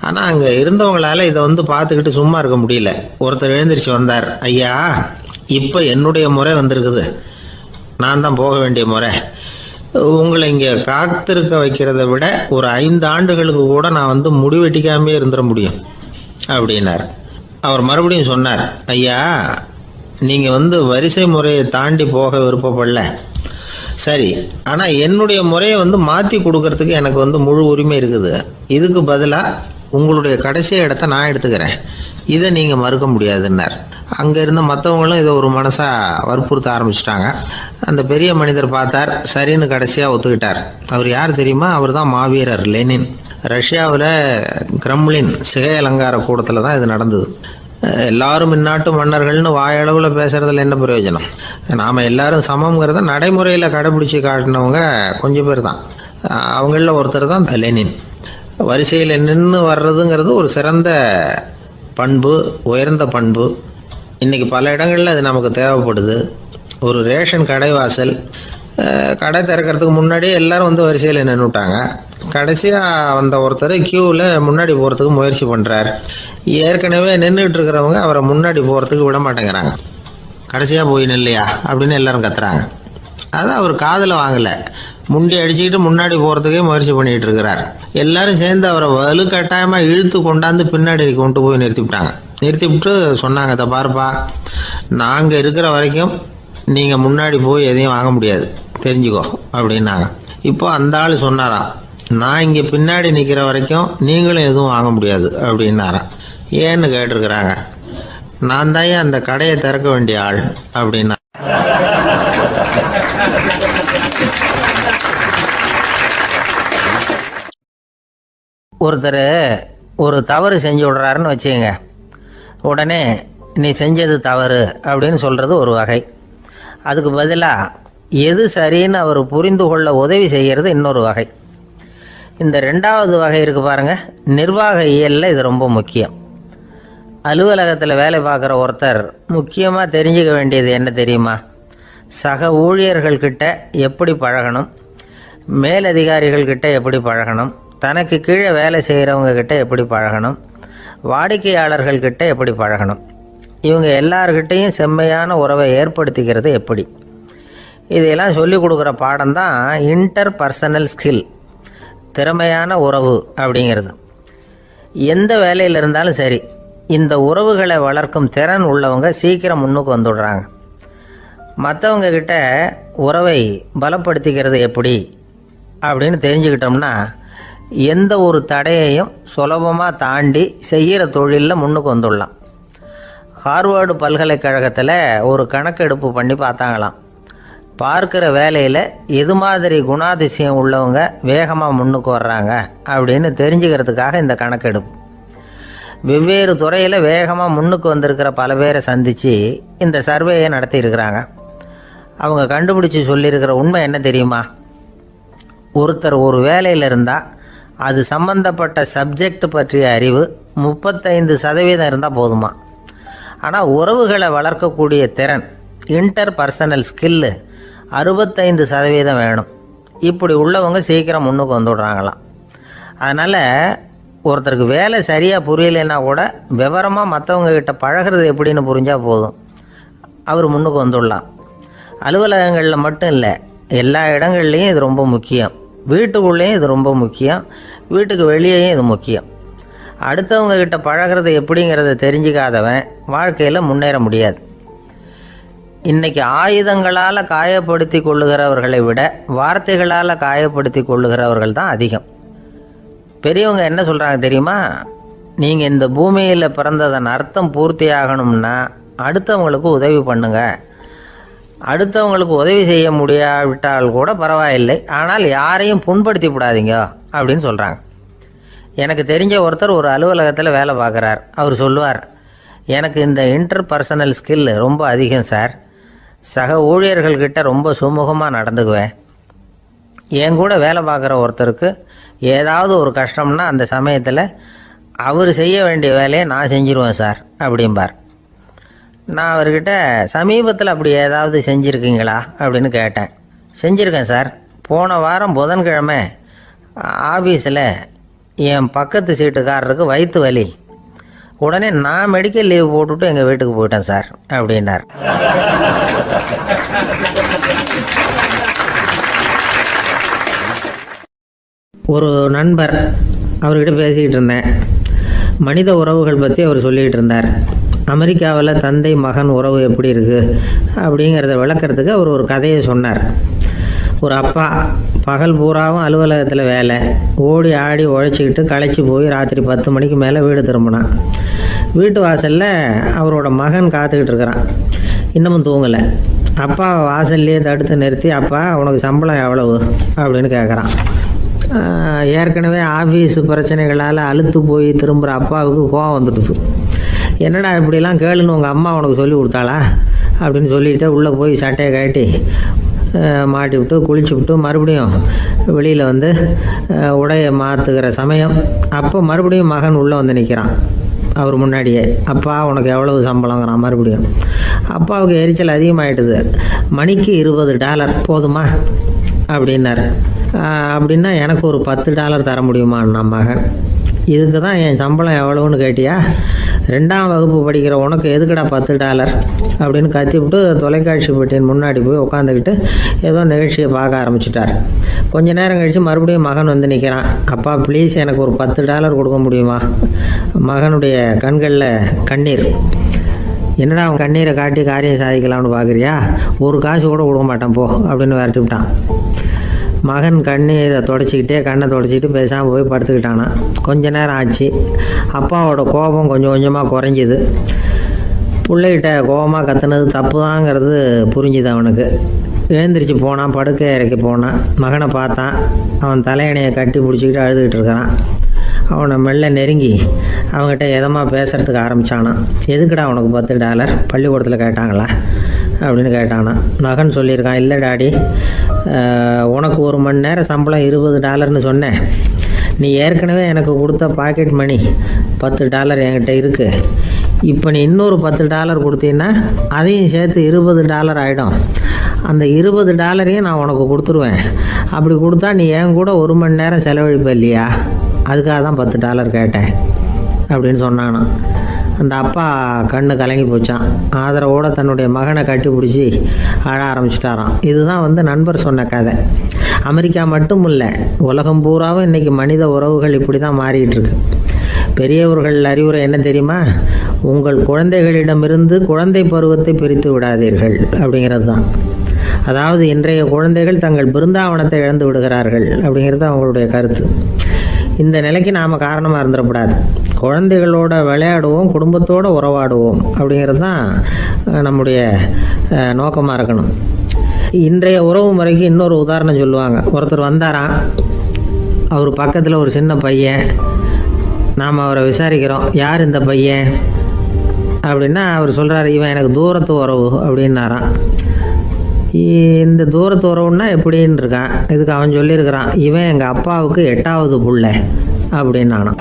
[SPEAKER 1] ஆனால் அங்கே இருந்தவங்களால இதை பார்த்துக்கிட்டு சும்மா இருக்க முடியல. ஒருத்தர் எழுந்திரிச்சு வந்தார். ஐயா, இப்போ என்னுடைய முறை வந்திருக்குது, நான் தான் போக வேண்டிய முறை. உங்களை இங்கே காத்திருக்க வைக்கிறத விட ஒரு 5 ஆண்டுகளுக்கு கூட நான் முடிவெட்டிக்காமே இருந்துட முடியும் அப்படின்னார். அவர் மறுபடியும் சொன்னார், ஐயா, நீங்கள் வரிசை முறையை தாண்டி போக விருப்பப்படல, சரி, ஆனால் என்னுடைய முறையை மாற்றி கொடுக்கறதுக்கு எனக்கு முழு உரிமை இருக்குது. இதுக்கு பதிலாக உங்களுடைய கடைசி இடத்த நான் எடுத்துக்கிறேன், இதை நீங்கள் மறுக்க முடியாதுன்னார். அங்கே இருந்த மற்றவங்களும் இதை ஒரு மனசாக வற்புறுத்த ஆரம்பிச்சிட்டாங்க. அந்த பெரிய மனிதர் பார்த்தார், சரின்னு கடைசியாக ஒத்துக்கிட்டார். அவர் யார் தெரியுமா? அவர் தான் மாவீரர் லெனின். ரஷ்யாவில் கிரெம்ளின் சிகை அலங்கார கூடத்தில் தான் இது நடந்தது. எல்லாரும் இந்நாட்டு மன்னர்கள்னு வாயளவில் பேசுறதுல என்ன பிரயோஜனம்? நாம் எல்லாரும் சமங்கிறத நடைமுறையில் கடைபிடிச்சி காட்டினவங்க கொஞ்சம் பேர் தான். அவங்களில் ஒருத்தர் தான் லெனின். வரிசையில் நின்று வர்றதுங்கிறது ஒரு சிறந்த பண்பு, உயர்ந்த பண்பு. இன்றைக்கி பல இடங்களில் அது நமக்கு தேவைப்படுது. ஒரு ரேஷன் கடைவாசல், கடை திறக்கிறதுக்கு முன்னாடியே எல்லாரும் வரிசையில் நின்றுட்டாங்க. கடைசியாக வந்த ஒருத்தர் க்யூவில் முன்னாடி போகிறதுக்கு முயற்சி பண்ணுறார். ஏற்கனவே நின்றுட்டு இருக்கிறவங்க அவரை முன்னாடி போகிறதுக்கு விட மாட்டேங்கிறாங்க. கடைசியாக போய் நில்லையா அப்படின்னு எல்லாரும் கத்துறாங்க. அது அவர் காதில் வாங்கலை. முண்டி அடிச்சுக்கிட்டு முன்னாடி போகிறதுக்கே முயற்சி பண்ணிகிட்டு இருக்கிறார். எல்லாரும் சேர்ந்து அவரை வலுக்கட்டாயமாக இழுத்து கொண்டாந்து பின்னாடி கொண்டு போய் நிறுத்திவிட்டு சொன்னாங்க, இதை பாருப்பா, நாங்கள் இருக்கிற வரைக்கும் நீங்கள் முன்னாடி போய் எதையும் வாங்க முடியாது, தெரிஞ்சுக்கோ அப்படின்னாங்க. இப்போ அந்த ஆள் சொன்னாராம், நான் இங்கே பின்னாடி நிற்கிற வரைக்கும் நீங்களும் எதுவும் வாங்க முடியாது அப்படின்னாராம். ஏன்னு கேட்டிருக்கிறாங்க. நான் தான் அந்த கடையை திறக்க வேண்டிய ஆள் அப்படின்னா. ஒருத்தர் ஒரு தவறு செஞ்சு விடுறாருன்னு வச்சுக்கோங்க. உடனே நீ செஞ்சது தவறு அப்படின்னு சொல்கிறது ஒரு வகை. அதுக்கு பதிலாக எது சரின்னு அவர் புரிந்து கொள்ள உதவி செய்கிறது இன்னொரு வகை. இந்த 2வது வகை இருக்குது பாருங்கள், நிர்வாக இயலில் இது ரொம்ப முக்கியம். அலுவலகத்தில் வேலை பார்க்குற ஒருத்தர் முக்கியமாக தெரிஞ்சுக்க வேண்டியது என்ன தெரியுமா? சக ஊழியர்கள்கிட்ட எப்படி பழகணும், மேலதிகாரிகள்கிட்ட எப்படி பழகணும், தனக்கு கீழே வேலை செய்கிறவங்கக்கிட்ட எப்படி பழகணும், வாடிக்கையாளர்கள்கிட்ட எப்படி பழகணும், இவங்க எல்லார்கிட்டையும் செம்மையான உறவை ஏற்படுத்திக்கிறது எப்படி. இதையெல்லாம் சொல்லிக் கொடுக்குற பாடம் தான் இன்டர் பர்சனல் ஸ்கில், திறமையான உறவு அப்படிங்கிறது. எந்த வேலையில் இருந்தாலும் சரி, இந்த உறவுகளை வளர்க்கும் திறன் உள்ளவங்க சீக்கிரம் முன்னுக்கு வந்துடுறாங்க. மற்றவங்க கிட்ட உறவை பலப்படுத்திக்கிறது எப்படி அப்படின்னு தெரிஞ்சுக்கிட்டோம்னா எந்த ஒரு தடையையும் சுலபமாக தாண்டி செய்கிற தொழிலில் முன்னுக்கு வந்துடலாம். ஹார்வர்டு பல்கலைக்கழகத்தில் ஒரு கணக்கெடுப்பு பண்ணி பார்த்தாங்களாம். பார்க்குற வேலையில் எது மாதிரி குணாதிசயம் உள்ளவங்க வேகமாக முன்னுக்கு வர்றாங்க அப்படின்னு தெரிஞ்சுக்கிறதுக்காக இந்த கணக்கெடுப்பு. வெவ்வேறு துறையில் வேகமாக முன்னுக்கு வந்திருக்கிற பல பேரை சந்தித்து இந்த சர்வேயை நடத்தியிருக்கிறாங்க. அவங்க கண்டுபிடிச்சி சொல்லியிருக்கிற உண்மை என்ன தெரியுமா? ஒருத்தர் ஒரு வேலையில் இருந்தால் அது சம்பந்தப்பட்ட சப்ஜெக்ட் பற்றிய அறிவு 35% இருந்தால் போதுமா. ஆனால் உறவுகளை வளர்க்கக்கூடிய திறன், இன்டர் பர்சனல் ஸ்கில்லு 65% வேணும். இப்படி உள்ளவங்க சீக்கிரம் முன்னுக்கு வந்துடுறாங்களாம். அதனால் ஒருத்தருக்கு வேலை சரியாக புரியலைன்னா கூட விவரமாக மற்றவங்கக்கிட்ட பழகிறது எப்படின்னு புரிஞ்சால் போதும், அவர் முன்னுக்கு வந்துடலாம். அலுவலகங்களில் மட்டும் இல்லை, எல்லா இடங்கள்லேயும் இது ரொம்ப முக்கியம். வீட்டுக்குள்ளேயும் இது ரொம்ப முக்கியம், வீட்டுக்கு வெளியேயும் இது முக்கியம். அடுத்தவங்கக்கிட்ட பழகிறது எப்படிங்கிறத தெரிஞ்சிக்காதவன் வாழ்க்கையில் முன்னேற முடியாது. இன்றைக்கி ஆயுதங்களால் காயப்படுத்தி கொள்ளுகிறவர்களை விட வார்த்தைகளால் காயப்படுத்தி கொள்ளுகிறவர்கள் தான் அதிகம். பெரியவங்க என்ன சொல்கிறாங்க தெரியுமா? நீங்கள் இந்த பூமியில் பிறந்ததன் அர்த்தம் பூர்த்தி ஆகணும்னா அடுத்தவங்களுக்கு உதவி பண்ணுங்க. அடுத்தவங்களுக்கு உதவி செய்ய முடியாவிட்டால் கூட பரவாயில்லை, ஆனால் யாரையும் புண்படுத்தி விடாதீங்க அப்படின்னு சொல்கிறாங்க. எனக்கு தெரிஞ்ச ஒருத்தர் ஒரு அலுவலகத்தில் வேலை பார்க்குறார். அவர் சொல்லுவார், எனக்கு இந்த இன்டர் பர்சனல் ஸ்கில் ரொம்ப அதிகம் சார். சக ஊழியர்கள்கிட்ட ரொம்ப சுமூகமாக நடந்துக்குவேன். என் கூட வேலை பார்க்குற ஒருத்தருக்கு ஏதாவது ஒரு கஷ்டம்னா அந்த சமயத்தில் அவர் செய்ய வேண்டிய வேலையை நான் செஞ்சிருவேன் சார் அப்படிம்பார். நான் அவர்கிட்ட சமீபத்தில் அப்படி ஏதாவது செஞ்சுருக்கீங்களா அப்படின்னு கேட்டேன். செஞ்சுருக்கேன் சார். போன வாரம் புதன்கிழமை ஆஃபீஸில் என் பக்கத்து சீட்டுக்காரருக்கு வயிற்று வலி. உடனே நான் மெடிக்கல் லீவ் போட்டுவிட்டு எங்கள் வீட்டுக்கு போயிட்டேன் சார் அப்படின்னார். ஒரு நண்பர், அவர்கிட்ட பேசிக்கிட்டு இருந்தேன். மனித உறவுகள் பற்றி அவர் சொல்லிகிட்டு இருந்தார். அமெரிக்காவில் தந்தை மகன் உறவு எப்படி இருக்குது அப்படிங்கிறத விளக்கிறதுக்கு அவர் ஒரு கதையை சொன்னார். ஒரு அப்பா பகல் பூராவும் அலுவலகத்தில் வேலை, ஓடி ஆடி உழைச்சிக்கிட்டு களைச்சி போய் ராத்திரி 10 மணிக்கு மேலே வீடு திரும்பினான். வீட்டு வாசலில் அவரோட மகன் காத்துக்கிட்டு இருக்கிறான். இன்னமும் தூங்கலை. அப்பா வாசல்லையே தடுத்து நிறுத்தி, அப்பா உனக்கு சம்பளம் எவ்வளவு அப்படின்னு கேட்குறான். ஏற்கனவே ஆஃபீஸ் பிரச்சனைகளால் அழுத்து போய் திரும்புகிற அப்பாவுக்கு கோவம் வந்துடுது. என்னடா இப்படிலாம் கேளுன்னு உங்கள் அம்மா உனக்கு சொல்லி கொடுத்தாளா அப்படின்னு சொல்லிவிட்டு உள்ளே போய் சட்டையை கட்டி மாட்டி விட்டு குளிச்சு விட்டு மறுபடியும் வெளியில் வந்து உடையை மாற்றுகிற சமயம் அப்போ மறுபடியும் மகன் உள்ளே வந்து நிற்கிறான் அவர் முன்னாடியே. அப்பா உனக்கு எவ்வளவு சம்பளங்கிறான் மறுபடியும். அப்பாவுக்கு எரிச்சல் அதிகமாகிட்டுது. மணிக்கு $20 போதுமா அப்படின்னார். அப்படின்னா எனக்கு ஒரு $10 தர முடியுமான்னா மகன். இதுக்கு தான் என் சம்பளம் எவ்வளவுன்னு கேட்டியா? 2ஆம் வகுப்பு படிக்கிற உனக்கு எதுக்குடா $10 அப்படின்னு கத்திவிட்டு தொலைக்காட்சி பெட்டியின் முன்னாடி போய் உட்காந்துக்கிட்டு ஏதோ நிகழ்ச்சியை பார்க்க ஆரம்பிச்சிட்டார். கொஞ்ச நேரம் கழித்து மறுபடியும் மகன் வந்து நிற்கிறான். அப்பா ப்ளீஸ் எனக்கு ஒரு $10 கொடுக்க முடியுமா? மகனுடைய கண்களில் கண்ணீர். என்னடா அவன் கண்ணீரை காட்டி காரியம் சாதிக்கலாம்னு பார்க்குறியா? ஒரு காசு கூட கொடுக்க மாட்டான் போ அப்படின்னு விரட்டி விட்டான். மகன் கண்ணீரை தொடச்சிக்கிட்டே கண்ணை தொடச்சிக்கிட்டு பேசாமல் போய் படுத்துக்கிட்டானா. கொஞ்ச நேரம் ஆச்சு. அப்பாவோட கோபம் கொஞ்சம் கொஞ்சமாக குறைஞ்சிது. பிள்ளைகிட்ட கோபமாக கத்துனது தப்பு தாங்கிறது புரிஞ்சுது அவனுக்கு. எழுந்திரிச்சு போனான், படுக்கை இறக்கி போனான். மகனை பார்த்தான். அவன் தலையணையை கட்டி பிடிச்சிக்கிட்டு அழுதுகிட்டு இருக்கிறான். அவனை மெல்ல நெருங்கி அவங்ககிட்ட எதமாக பேசுகிறதுக்கு ஆரம்பித்தானான். எதுக்குடா உனக்கு $10 பள்ளிக்கூடத்தில் கேட்டாங்களா அப்படின்னு கேட்டானா. மகன் சொல்லியிருக்கான், இல்லை டாடி, உனக்கு 1 மணி நேரம் சம்பளம் $20ன்னு சொன்னேன். நீ ஏற்கனவே எனக்கு கொடுத்த பாக்கெட் மணி $10 என்கிட்ட இருக்குது. இப்போ நீ இன்னொரு $10 கொடுத்தீங்கன்னா அதையும் சேர்த்து $20 ஆகிடும். அந்த $20 நான் உனக்கு கொடுத்துருவேன். அப்படி கொடுத்தா நீ என் கூட 1 மணி நேரம் செலவழிப்ப இல்லையா? அதுக்காக தான் $10 கேட்டேன் அப்படின்னு சொன்னானா. அந்த அப்பா கண்ணு கலங்கி போச்சான். ஆதரவோடு தன்னுடைய மகனை கட்டி பிடிச்சி அழ ஆரம்பிச்சிட்டாராம். இதுதான் நண்பர் சொன்ன கதை. அமெரிக்கா மட்டும் இல்லை, உலகம் பூராவும் இன்றைக்கி மனித உறவுகள் இப்படி தான் மாறிட்டு இருக்கு. பெரியவர்கள் அறிவுரை என்ன தெரியுமா? உங்கள் குழந்தைகளிடமிருந்து குழந்தை பருவத்தை பிரித்து விடாதீர்கள் அப்படிங்கிறது தான். அதாவது இன்றைய குழந்தைகள் தங்கள் பிருந்தாவனத்தை இழந்து விடுகிறார்கள் அப்படிங்கிறது அவங்களுடைய கருத்து. இந்த நிலைக்கு நாம் காரணமாக இருந்துடக்கூடாது. குழந்தைகளோட விளையாடுவோம், குடும்பத்தோடு உறவாடுவோம் அப்படிங்கிறது தான் நம்முடைய நோக்கமாக இருக்கணும். இன்றைய உறவு முறைக்கு இன்னொரு உதாரணம் சொல்லுவாங்க. ஒருத்தர் வந்தாராம், அவர் பக்கத்தில் ஒரு சின்ன பையன். நாம் அவரை விசாரிக்கிறோம், யார் இந்த பையன் அப்படின்னா அவர் சொல்கிறார், இவன் எனக்கு தூரத்து உறவு அப்படின்னாராம். இந்த தூரத்து உறவுன்னா எப்படின்னு இருக்கான். இதுக்கு அவன் சொல்லியிருக்கிறான், இவன் எங்கள் அப்பாவுக்கு 8வது புள்ள அப்படின்னானா.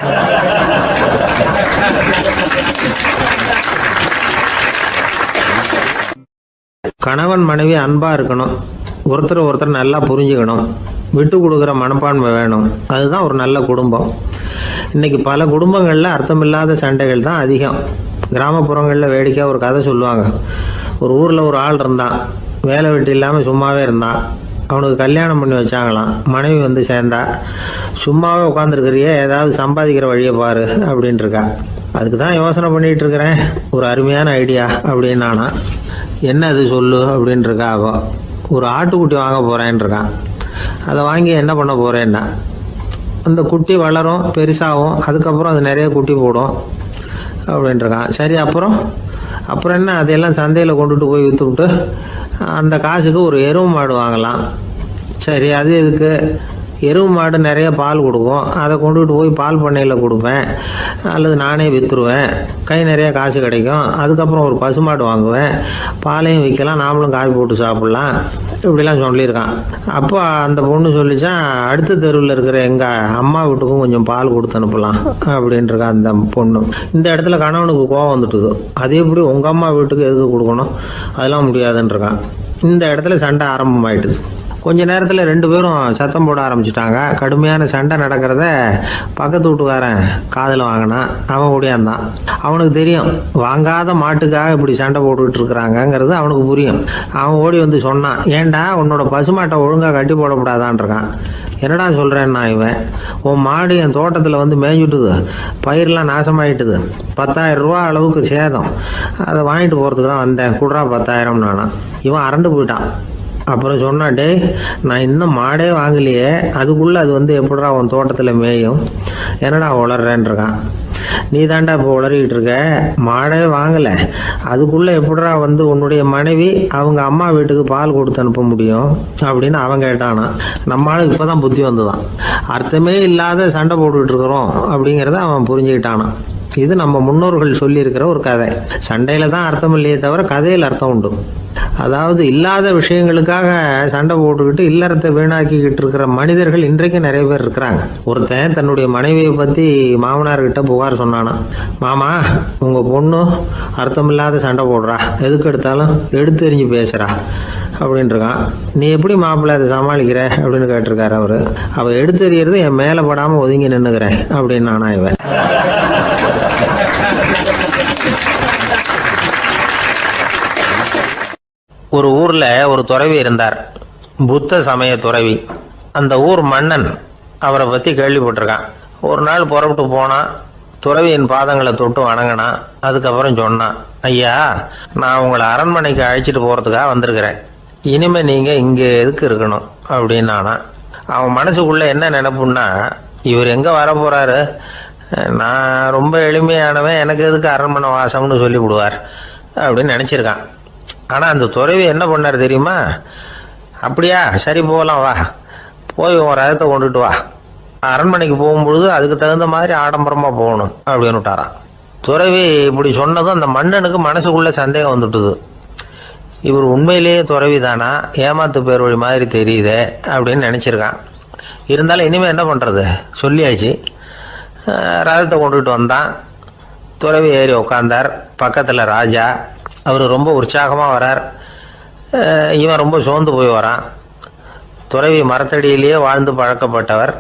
[SPEAKER 1] கணவன் மனைவி அன்பாக இருக்கணும், ஒருத்தர் நல்லா புரிஞ்சுக்கணும், விட்டு கொடுக்குற மனப்பான்மை வேணும். அதுதான் ஒரு நல்ல குடும்பம். இன்றைக்கி பல குடும்பங்களில் அர்த்தமில்லாத சண்டைகள் தான் அதிகம். கிராமப்புறங்களில் வேடிக்கையாக ஒரு கதை சொல்லுவாங்க. ஒரு ஊரில் ஒரு ஆள் இருந்தான், வேலை வெட்டி இல்லாமல் சும்மாவே இருந்தான். அவனுக்கு கல்யாணம் பண்ணி வச்சாங்களாம். மனைவி வந்து சேர்ந்தா, சும்மாவே உட்காந்துருக்கிறியே, ஏதாவது சம்பாதிக்கிற வழியை பாரு அப்படின்ட்டுருக்கா. அதுக்கு தான் யோசனை பண்ணிகிட்டு இருக்கிறேன், ஒரு அருமையான ஐடியா அப்படின்னானா. என்ன அது சொல்லு அப்படின்ட்டுருக்கா. அவன் ஒரு ஆட்டுக்குட்டி வாங்க போகிறேன்ருக்கான். அதை வாங்கி என்ன பண்ண போகிறேன்னா, அந்த குட்டி வளரும், பெருசாகும், அதுக்கப்புறம் அது நிறைய குட்டி போடும் அப்படின்ட்டுருக்கான். சரி, அப்புறம் என்ன, அதையெல்லாம் சந்தையில் கொண்டுட்டு போய் விற்றுவிட்டு அந்த காசுக்கு ஒரு எருவு மாடு வாங்கலாம். சரி, அது எதுக்கு? எருவு மாடு நிறைய பால் கொடுக்கும், அதை கொண்டுகிட்டு போய் பால் பண்ணையில் கொடுப்பேன், அல்லது நானே விற்றுருவேன், கை நிறைய காசு கிடைக்கும். அதுக்கப்புறம் ஒரு பசுமாடு வாங்குவேன், பாலையும் விற்கலாம், நாமளும் காய் போட்டு சாப்பிட்லாம், இப்படிலாம் சொல்லியிருக்கான். அப்போ அந்த பொண்ணு சொல்லிச்சான், அடுத்த தெருவில் இருக்கிற எங்கள் அம்மா வீட்டுக்கும் கொஞ்சம் பால் கொடுத்து அனுப்பலாம் அப்படின்ட்டுருக்கா அந்த பொண்ணு. இந்த இடத்துல கணவனுக்கு கோவம் வந்துட்டுது. அது எப்படி உங்கள் அம்மா வீட்டுக்கு எதுக்கு கொடுக்கணும், அதெல்லாம் முடியாதுன்றிருக்கான். இந்த இடத்துல சண்டை ஆரம்பமாயிட்டுது. கொஞ்ச நேரத்தில் ரெண்டு பேரும் சத்தம் போட ஆரம்பிச்சிட்டாங்க. கடுமையான சண்டை நடக்கிறத பக்கத்து வீட்டுக்காரன் காதில் வாங்கினான். அவன் ஓடியாந்தான். அவனுக்கு தெரியும் வாங்காத மாட்டுக்காக இப்படி சண்டை போட்டுக்கிட்டு இருக்கிறாங்கங்கிறது அவனுக்கு புரியும். அவன் ஓடி வந்து சொன்னான், ஏண்டா உன்னோட பசுமாட்டை ஒழுங்காக கட்டி போடக்கூடாதான்னு இருக்கான். என்னடா சொல்கிறேன்னா இவன், உன் மாடு என் தோட்டத்தில் வந்து மேய்ஞ்சுட்டுது, பயிரெலாம் நாசமாயிட்டுது, 10,000 ரூபா அளவுக்கு சேதம், அதை வாங்கிட்டு போகிறதுக்கு தான் வந்தேன், குடுறா 10,000 நானா. இவன் அரண்டு போயிட்டான். அப்புறம் சொன்னான், டே நான் இன்னும் மாடே வாங்கலையே, அதுக்குள்ளே அது வந்து எப்படிடா உன் தோட்டத்தில் மேயும், என்னடா உளர்றேன்னு இருக்கான். நீ தாண்டா இப்போ உளறிக்கிட்டு இருக்க, மாடே வாங்கலை, அதுக்குள்ளே எப்படிடா வந்து உன்னுடைய மனைவி அவங்க அம்மா வீட்டுக்கு பால் கொடுத்து அனுப்ப முடியும் அப்படின்னு அவன் கேட்டானா. நம்மளால இப்போ தான் புத்தி வந்துதான். அர்த்தமே இல்லாத சண்டை போட்டுக்கிட்டு இருக்கிறோம் அப்படிங்கிறத அவன் புரிஞ்சுக்கிட்டானான். இது நம்ம முன்னோர்கள் சொல்லியிருக்கிற ஒரு கதை. சண்டையில் தான் அர்த்தம் இல்லையே தவிர கதையில் அர்த்தம் உண்டு. அதாவது இல்லாத விஷயங்களுக்காக சண்டை போட்டுக்கிட்டு இல்லறத்தை வீணாக்கிக்கிட்டு இருக்கிற மனிதர்கள் இன்றைக்கு நிறைய பேர் இருக்கிறாங்க. ஒருத்தன் தன்னுடைய மனைவியை பற்றி மாமனார்கிட்ட புகார் சொன்னானா, மாமா உங்கள் பொண்ணு அர்த்தமில்லாத சண்டை போடுறா, எதுக்கு எடுத்தாலும் எடுத்தெறிஞ்சு பேசுகிறா அப்படின்ட்டுருக்கான். நீ எப்படி மாப்பிள்ளை அதை சமாளிக்கிற அப்படின்னு கேட்டிருக்காரு அவர். அவள் எடுத்தெறியறது என் மேலே படாமல் ஒதுங்கி நின்றுக்கிறேன் அப்படின்னு நானா இவன். ஒரு ஊர்ல ஒரு துறவி இருந்தார், புத்த சமய துறவி. அந்த ஊர் மன்னன் அவரை பத்தி கேள்விப்பட்டிருக்கான். ஒரு நாள் புறப்பட்டு போனா, துறவியின் பாதங்களை தொட்டு வணங்கினான். அதுக்கப்புறம் சொன்னான், ஐயா நான் உங்களை அரண்மனைக்கு அழைச்சிட்டு போறதுக்காக வந்திருக்கிறேன், இனிமே நீங்க இங்க எதுக்கு இருக்கணும் அப்படின்னானா. அவன் மனசுக்குள்ள என்ன நினைப்புன்னா, இவர் எங்க வர போறாரு, நான் ரொம்ப எளிமையானவன், எனக்கு எதுக்கு அரண்மனை வாசம்னு சொல்லி விடுவார் அப்படின்னு நினைச்சிருக்கான். ஆனால் அந்த துறவி என்ன பண்ணார் தெரியுமா, அப்படியா சரி போகலாம் வா, போய் உன் ரதத்தை கொண்டுட்டு வா, அரண்மனைக்கு போகும்பொழுது அதுக்கு தகுந்த மாதிரி ஆடம்பரமாக போகணும் அப்படின்னு விட்டாரான். துறவி இப்படி சொன்னதும் அந்த மன்னனுக்கு மனசுக்குள்ள சந்தேகம் வந்துட்டுது. இவர் உண்மையிலேயே துறவி தானா, ஏமாத்து பேர் வழி மாதிரி தெரியுதே அப்படின்னு நினச்சிருக்கான். இருந்தாலும் இனிமேல் என்ன பண்ணுறது, சொல்லியாச்சு. ரதத்தை கொண்டுட்டு வந்தான். துறவி ஏறி உட்காந்தார். பக்கத்தில் ராஜா. அவர் ரொம்ப உற்சாகமாக வரார். இவன் ரொம்ப சோர்ந்து போய் வரான். துறவி மரத்தடியிலேயே வாழ்ந்து பழக்கப்பட்டவர்,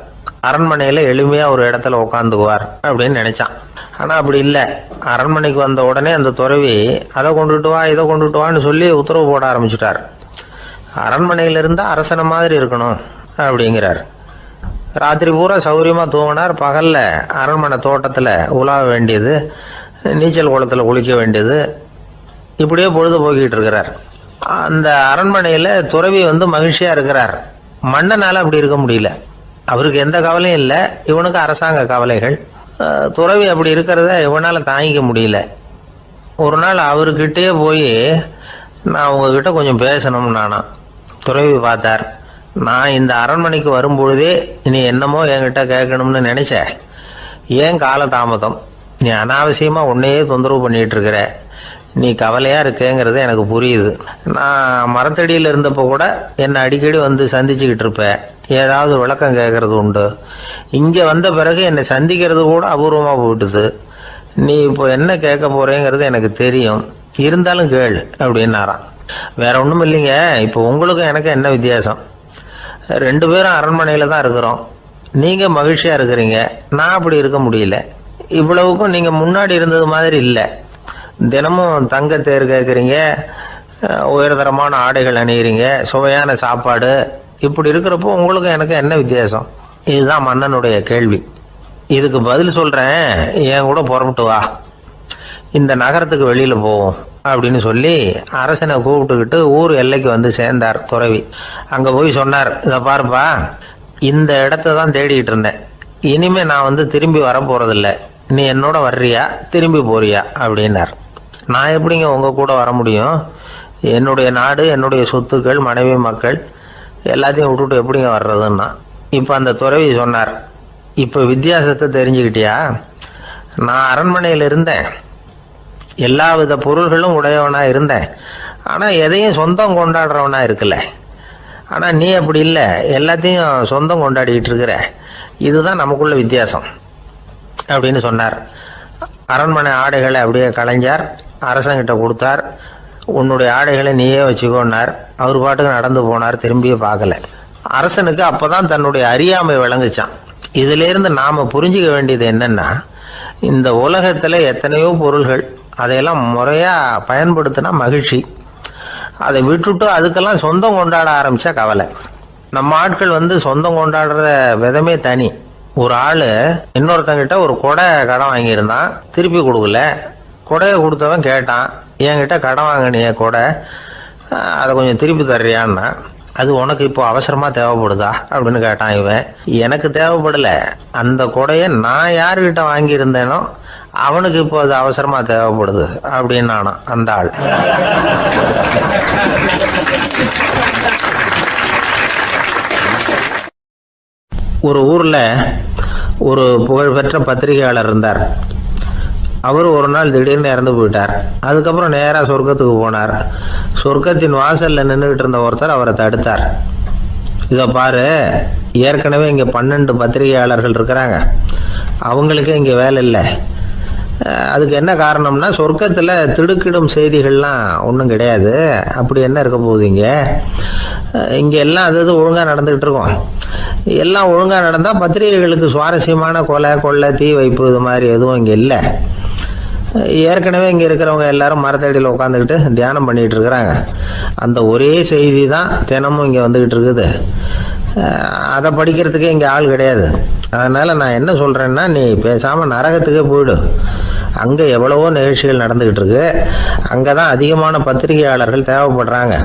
[SPEAKER 1] அரண்மனையில் எளிமையாக ஒரு இடத்துல உட்காந்துக்குவார் அப்படின்னு நினச்சான். ஆனால் அப்படி இல்லை. அரண்மனைக்கு வந்த உடனே அந்த துறவி அதை கொண்டுட்டு வா இதை கொண்டுட்டு வான்னு சொல்லி உத்தரவு போட ஆரம்பிச்சிட்டார். அரண்மனையில் இருந்தால் அரசனை மாதிரி இருக்கணும் அப்படிங்கிறார். ராத்திரி பூரா சௌகரியமாக தூங்கினார். பகலில் அரண்மனை தோட்டத்தில் உலாவ வேண்டியது, நீச்சல் குளத்தில் குளிக்க வேண்டியது, இப்படியே பொழுது போக்கிட்டு இருக்கிறார். அந்த அரண்மனையில் துறவி வந்து மகிழ்ச்சியாக இருக்கிறார். மன்னனால் அப்படி இருக்க முடியல. அவருக்கு எந்த கவலையும் இல்லை, இவனுக்கு அரசாங்க கவலைகள். துறவி அப்படி இருக்கிறத இவனால் தாங்கிக்க முடியல. ஒரு நாள் அவர்கிட்டயே போய், நான் உங்ககிட்ட கொஞ்சம் பேசணும்னு நானா. துறவி பார்த்தார். நான் இந்த அரண்மனைக்கு வரும்பொழுதே நீ என்னமோ என்கிட்ட கேட்கணும்னு நினைச்ச, ஏன் காலதாமதம், நீ அனாவசியமாக உன்னையே தொந்தரவு பண்ணிகிட்டு இருக்கிற, நீ கவலையாக இருக்கேங்கிறது எனக்கு புரியுது. நான் மரத்தடியில் இருந்தப்போ கூட என்னை அடிக்கடி வந்து சந்திச்சுக்கிட்டு இருப்பேன், ஏதாவது விளக்கம் கேட்கறது உண்டு. இங்கே வந்த பிறகு என்னை சந்திக்கிறது கூட அபூர்வமாக போயிட்டுது. நீ இப்போ என்ன கேட்க போறேங்கிறது எனக்கு தெரியும், இருந்தாலும் கேள் அப்படின்னாராம். வேற ஒன்றும் இல்லைங்க, இப்போ உங்களுக்கும் எனக்கு என்ன வித்தியாசம், ரெண்டு பேரும் அரண்மனையில் தான் இருக்கிறோம். நீங்கள் மகிழ்ச்சியாக இருக்கிறீங்க, நான் அப்படி இருக்க முடியல. இவ்வளவுக்கும் நீங்கள் முன்னாடி இருந்தது மாதிரி இல்லை. தினமும் தங்க தேர் கேட்குறீங்க, உயர்தரமான ஆடைகள் அணிகிறீங்க, சுவையான சாப்பாடு. இப்படி இருக்கிறப்போ உங்களுக்கும் எனக்கு என்ன வித்தியாசம்? இதுதான் மன்னனுடைய கேள்வி. இதுக்கு பதில் சொல்கிறேன், என் கூட புறப்பட்டு வா, இந்த நகரத்துக்கு வெளியில் போவோம் அப்படின்னு சொல்லி அரசனை கூப்பிட்டுக்கிட்டு ஊர் எல்லைக்கு வந்து சேர்ந்தார் துறவி. அங்கே போய் சொன்னார், இதை பாருப்பா, இந்த இடத்த தான் தேடிக்கிட்டு இருந்தேன், இனிமே நான் வந்து திரும்பி வர போகிறதில்ல, நீ என்னோட வர்றியா திரும்பி போறியா அப்படின்னார். நான் எப்படிங்க உங்கள் கூட வர முடியும், என்னுடைய நாடு, என்னுடைய சொத்துக்கள், மனைவி மக்கள் எல்லாத்தையும் விட்டுட்டு எப்படிங்க வர்றதுன்னா. இப்போ அந்த துறவி சொன்னார், இப்போ வித்தியாசத்தை தெரிஞ்சுக்கிட்டியா, நான் அரண்மனையில் இருந்தேன், எல்லா வித பொருள்களும் உடையவனாக இருந்தேன், ஆனால் எதையும் சொந்தம் கொண்டாடுறவனா இருக்கல. ஆனால் நீ அப்படி இல்லை, எல்லாத்தையும் சொந்தம் கொண்டாடிக்கிட்டு இருக்கிற, இதுதான் நமக்குள்ள வித்தியாசம் அப்படின்னு சொன்னார். அரண்மனை ஆடைகளை அப்படியே கலைஞர் அரசங்கிட்ட கொடுத்தார். உன்னுடைய ஆடைகளை நீயே வச்சுக்கோன்னார். அவர் பாட்டுக்கு நடந்து போனார், திரும்பியே பார்க்கல. அரசனுக்கு அப்பதான் தன்னுடைய அறியாமை விளங்குச்சான். இதுல இருந்து நாம புரிஞ்சுக்க வேண்டியது என்னன்னா, இந்த உலகத்துல எத்தனையோ பொருள்கள், அதையெல்லாம் முறையா பயன்படுத்தினா மகிழ்ச்சி. அதை விட்டுட்டு அதுக்கெல்லாம் சொந்தம் கொண்டாட ஆரம்பிச்சா கவலை. நம்ம ஆட்கள் சொந்தம் கொண்டாடுற விதமே தனி. ஒரு ஆளு இன்னொருத்தங்கிட்ட ஒரு கொடை கடன் வாங்கியிருந்தான், திருப்பி கொடுக்கல. கொடையை கொடுத்தவன் கேட்டான், என்கிட்ட கடன் வாங்கினிய கொடை, அதை கொஞ்சம் திருப்பி தர்றியான்னா. அது உனக்கு இப்போ அவசரமா தேவைப்படுதா அப்படின்னு கேட்டான் இவன். எனக்கு தேவைப்படல, அந்த கொடையை நான் யாருக்கிட்ட வாங்கியிருந்தேனோ அவனுக்கு இப்போ அது அவசரமா தேவைப்படுது அப்படின்னு நானான் அந்த ஆள். ஒரு ஊர்ல ஒரு புகழ்பெற்ற பத்திரிகையாளர் இருந்தார். அவர் ஒரு நாள் திடீர்னு இறந்து போயிட்டார். அதுக்கப்புறம் நேராக சொர்க்கத்துக்கு போனார். சொர்க்கத்தின் வாசல்ல நின்றுகிட்டு இருந்த ஒருத்தர் அவரை தடுத்தார். இதை பாரு, ஏற்கனவே இங்கே 12 பத்திரிகையாளர்கள் இருக்கிறாங்க, அவங்களுக்கே இங்கே வேலை இல்லை. அதுக்கு என்ன காரணம்னா, சொர்க்கத்தில் திடுக்கிடும் செய்திகள்லாம் ஒன்றும் கிடையாது. அப்படி என்ன இருக்க போகுது இங்கே எல்லாம் அது ஒழுங்காக நடந்துகிட்டு இருக்கோம். எல்லாம் ஒழுங்காக நடந்தால் பத்திரிகைகளுக்கு சுவாரஸ்யமான கொலை கொள்ளை தீ வைப்பு இது மாதிரி எதுவும் இங்கே இல்லை. ஏற்கனவே இங்கே இருக்கிறவங்க எல்லாரும் மரத்தடியில் உட்காந்துக்கிட்டு தியானம் பண்ணிகிட்டு இருக்கிறாங்க. அந்த ஒரே செய்தி தான் தினமும் இங்கே வந்துக்கிட்டு இருக்குது. அதை படிக்கிறதுக்கே இங்கே ஆள் கிடையாது. அதனால் நான் என்ன சொல்கிறேன்னா, நீ பேசாமல் நரகத்துக்கே போயிடு. அங்கே எவ்வளவோ நிகழ்ச்சிகள் நடந்துக்கிட்டு இருக்கு. அங்கே தான் அதிகமான பத்திரிகையாளர்கள் தேவைப்படுறாங்க.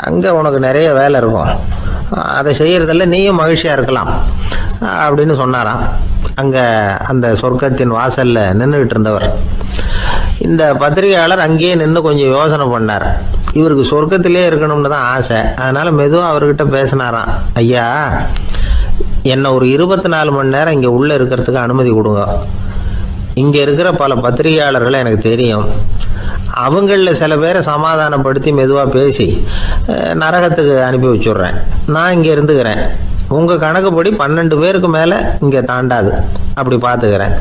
[SPEAKER 1] அங்கே உனக்கு நிறைய வேலை இருக்கும். அதை செய்கிறதில்ல நீயும் மகிழ்ச்சியாக இருக்கலாம் அப்படின்னு சொன்னாராம். அங்கே அந்த சொர்க்கத்தின் வாசலில் நின்றுக்கிட்டு இருந்தவர். இந்த பத்திரிகையாளர் அங்கேயே நின்று கொஞ்சம் யோசனை பண்ணார். இவருக்கு சொர்க்கத்திலே இருக்கணும்னு தான் ஆசை. அதனால் மெதுவாக அவர்கிட்ட பேசினாராம். ஐயா, என்னை ஒரு 24 மணி நேரம் இங்கே உள்ளே இருக்கிறதுக்கு அனுமதி கொடுங்க. இங்கே இருக்கிற பல பத்திரிகையாளர்களை எனக்கு தெரியும். அவங்களில் சில பேரை சமாதானப்படுத்தி மெதுவாக பேசி நரகத்துக்கு அனுப்பி வச்சுட்றேன். நான் இங்கே இருந்துக்கிறேன். உங்கள் கணக்குப்படி 12 பேருக்கு மேலே இங்கே தாண்டாது, அப்படி பார்த்துக்கிறேன்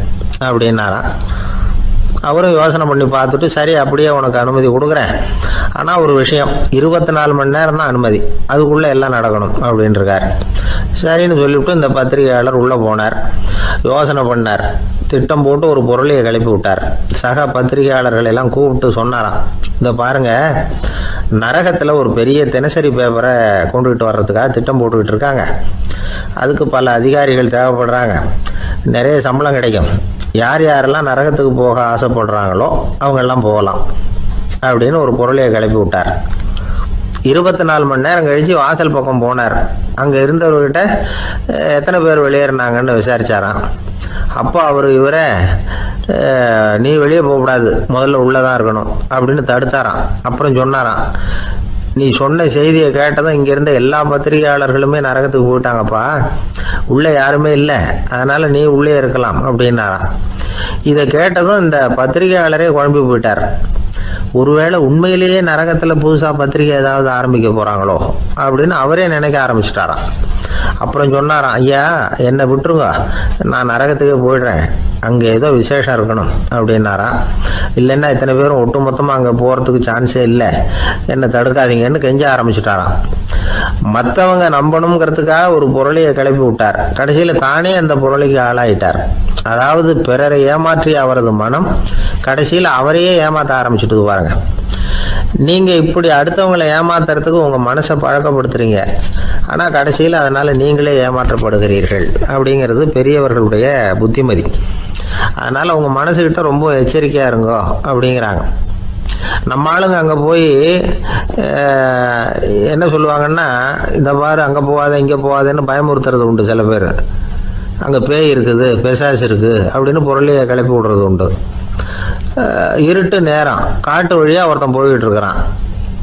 [SPEAKER 1] அப்படின்னாராம். அவரும் யோசனை பண்ணி பார்த்துட்டு, சரி அப்படியே உனக்கு அனுமதி கொடுக்குறேன், ஆனால் ஒரு விஷயம், 24 மணி நேரம் தான் அனுமதி, அதுக்குள்ளே எல்லாம் நடக்கணும் அப்படின்ட்டுருக்கார். சரின்னு சொல்லிவிட்டு இந்த பத்திரிகையாளர் உள்ளே போனார். யோசனை பண்ணார். திட்டம் போட்டு ஒரு பொருளையை கிளப்பி விட்டார். சக பத்திரிகையாளர்கள் எல்லாம் கூப்பிட்டு சொன்னாராம், இந்த பாருங்க, நரகத்தில் ஒரு பெரிய தினசரி பேப்பரை கொண்டுகிட்டு வர்றதுக்காக திட்டம் போட்டுக்கிட்டு இருக்காங்க. அதுக்கு பல அதிகாரிகள் தேவைப்படுறாங்க. நிறைய சம்பளம் கிடைக்கும். யார் யாரெல்லாம் நரகத்துக்கு போக ஆசைப்படுறாங்களோ அவங்கெல்லாம் போகலாம் அப்படின்னு ஒரு பொருளையை கிளப்பி விட்டார். 24 மணி நேரம் கழித்து வாசல் பக்கம் போனார். அங்கே இருந்தவர்கிட்ட எத்தனை பேர் வெளியேறினாங்கன்னு விசாரிச்சாராம். அப்போ அவர் இவரை, நீ வெளியே போகக்கூடாது, முதல்ல உள்ளே தான் இருக்கணும் அப்படின்னு தடுத்தாராம். அப்புறம் சொன்னாராம், நீ சொன்ன செய்தியை கேட்டதும் இங்கே இருந்த எல்லா பத்திரிகையாளர்களுமே நரகத்துக்கு போயிட்டாங்கப்பா, உள்ளே யாருமே இல்லை, அதனால் நீ உள்ளே இருக்கலாம் அப்படின்னாராம். இதை கேட்டதும் இந்த பத்திரிகையாளரே குழம்பி போயிட்டார். ஒருவேளை உண்மையிலேயே நரகத்தில் புதுசாக பத்திரிகை ஏதாவது ஆரம்பிக்க போகிறாங்களோ அப்படின்னு அவரே நினைக்க ஆரம்பிச்சிட்டாராம். அப்புறம் சொன்னாராம், ஐயா என்னை விட்டுருங்க, நான் நரகத்துக்கே போயிடுறேன், அங்கே ஏதோ விசேஷம் இருக்கணும் அப்படின்னாராம். இல்லைன்னா இத்தனை பேரும் ஒட்டு மொத்தமாக அங்கே போகிறதுக்கு சான்ஸே இல்லை, என்னை தடுக்காதீங்கன்னு கெஞ்ச ஆரம்பிச்சிட்டாராம். மற்றவங்க நம்பணுங்கிறதுக்காக ஒரு பொருளையை கிளப்பி விட்டார். கடைசியில் தானே அந்த பொருளைக்கு ஆளாயிட்டார். அதாவது பிறரை ஏமாற்றிய அவரது மனம் கடைசியில் அவரையே ஏமாற்ற ஆரம்பிச்சுட்டு பாருங்க. நீங்கள் இப்படி அடுத்தவங்களை ஏமாத்துறதுக்கு உங்கள் மனசை பழக்கப்படுத்துறீங்க, ஆனால் கடைசியில் அதனால் நீங்களே ஏமாற்றப்படுகிறீர்கள் அப்படிங்கிறது பெரியவர்களுடைய புத்திமதி. அதனால் உங்கள் மனசுக்கிட்ட ரொம்ப எச்சரிக்கையாக இருங்கோ அப்படிங்கிறாங்க. நம்ம ஆளுங்க அங்கே போய் என்ன சொல்லுவாங்கன்னா, இந்த பாரு அங்கே போகாத இங்கே போகாதேன்னு பயமுறுத்துறது உண்டு. சில பேர் அங்கே பேய் இருக்குது, பிசாசு இருக்குது அப்படின்னு பொருளையை கிளப்பி விடுறது உண்டு. இருட்டு நேரம் காட்டு வழியாக ஒருத்தன் போய்கிட்டு இருக்கிறான்.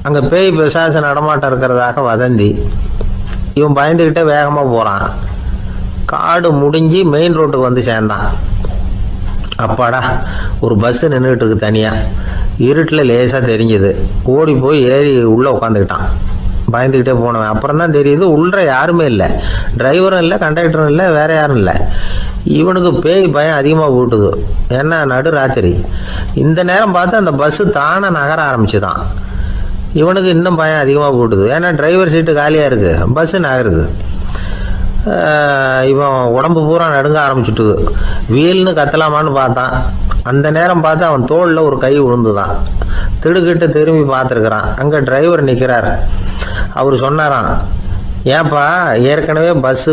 [SPEAKER 1] அங்கே பேய் பிசாசு நடமாட்டம் இருக்கிறதாக வதந்தி. இவன் பயந்துக்கிட்டே வேகமாக போகிறான். காடு முடிஞ்சு மெயின் ரோட்டுக்கு வந்து சேர்ந்தான். அப்பாடா, ஒரு பஸ்ஸு நின்றுக்கிட்டு இருக்கு தனியாக. இருட்டில் லேசாக தெரிஞ்சுது. ஓடி போய் ஏறி உள்ளே உட்காந்துக்கிட்டான். பயந்துக்கிட்டே போனவன் அப்புறம் தான் தெரியுது உள்ள யாருமே இல்லை, டிரைவரும் இல்லை, கண்டக்டரும் இல்லை, வேற யாரும் இல்லை. இவனுக்கு பேய் பயம் அதிகமாக போட்டுது. ஏன்னா நடு ராத்திரி. இந்த நேரம் பார்த்து அந்த பஸ்ஸு தானே நகர ஆரம்பிச்சுதான். இவனுக்கு இன்னும் பயம் அதிகமாக போட்டுது. ஏன்னா டிரைவர் சீட்டு காலியாக இருக்குது, பஸ்ஸு நகருது. இவன் உடம்பு பூரா நடுங்க ஆரம்பிச்சுட்டுது. வீல்னு கத்தலாமான்னு பார்த்தான். அந்த நேரம் பார்த்து அவன் தோளில் ஒரு கை விழுந்துதான். திடுக்கிட்டு திரும்பி பார்த்துருக்குறான். அங்கே டிரைவர் நிற்கிறார். அவர் சொன்னாராம், ஏன்பா ஏற்கனவே பஸ்ஸு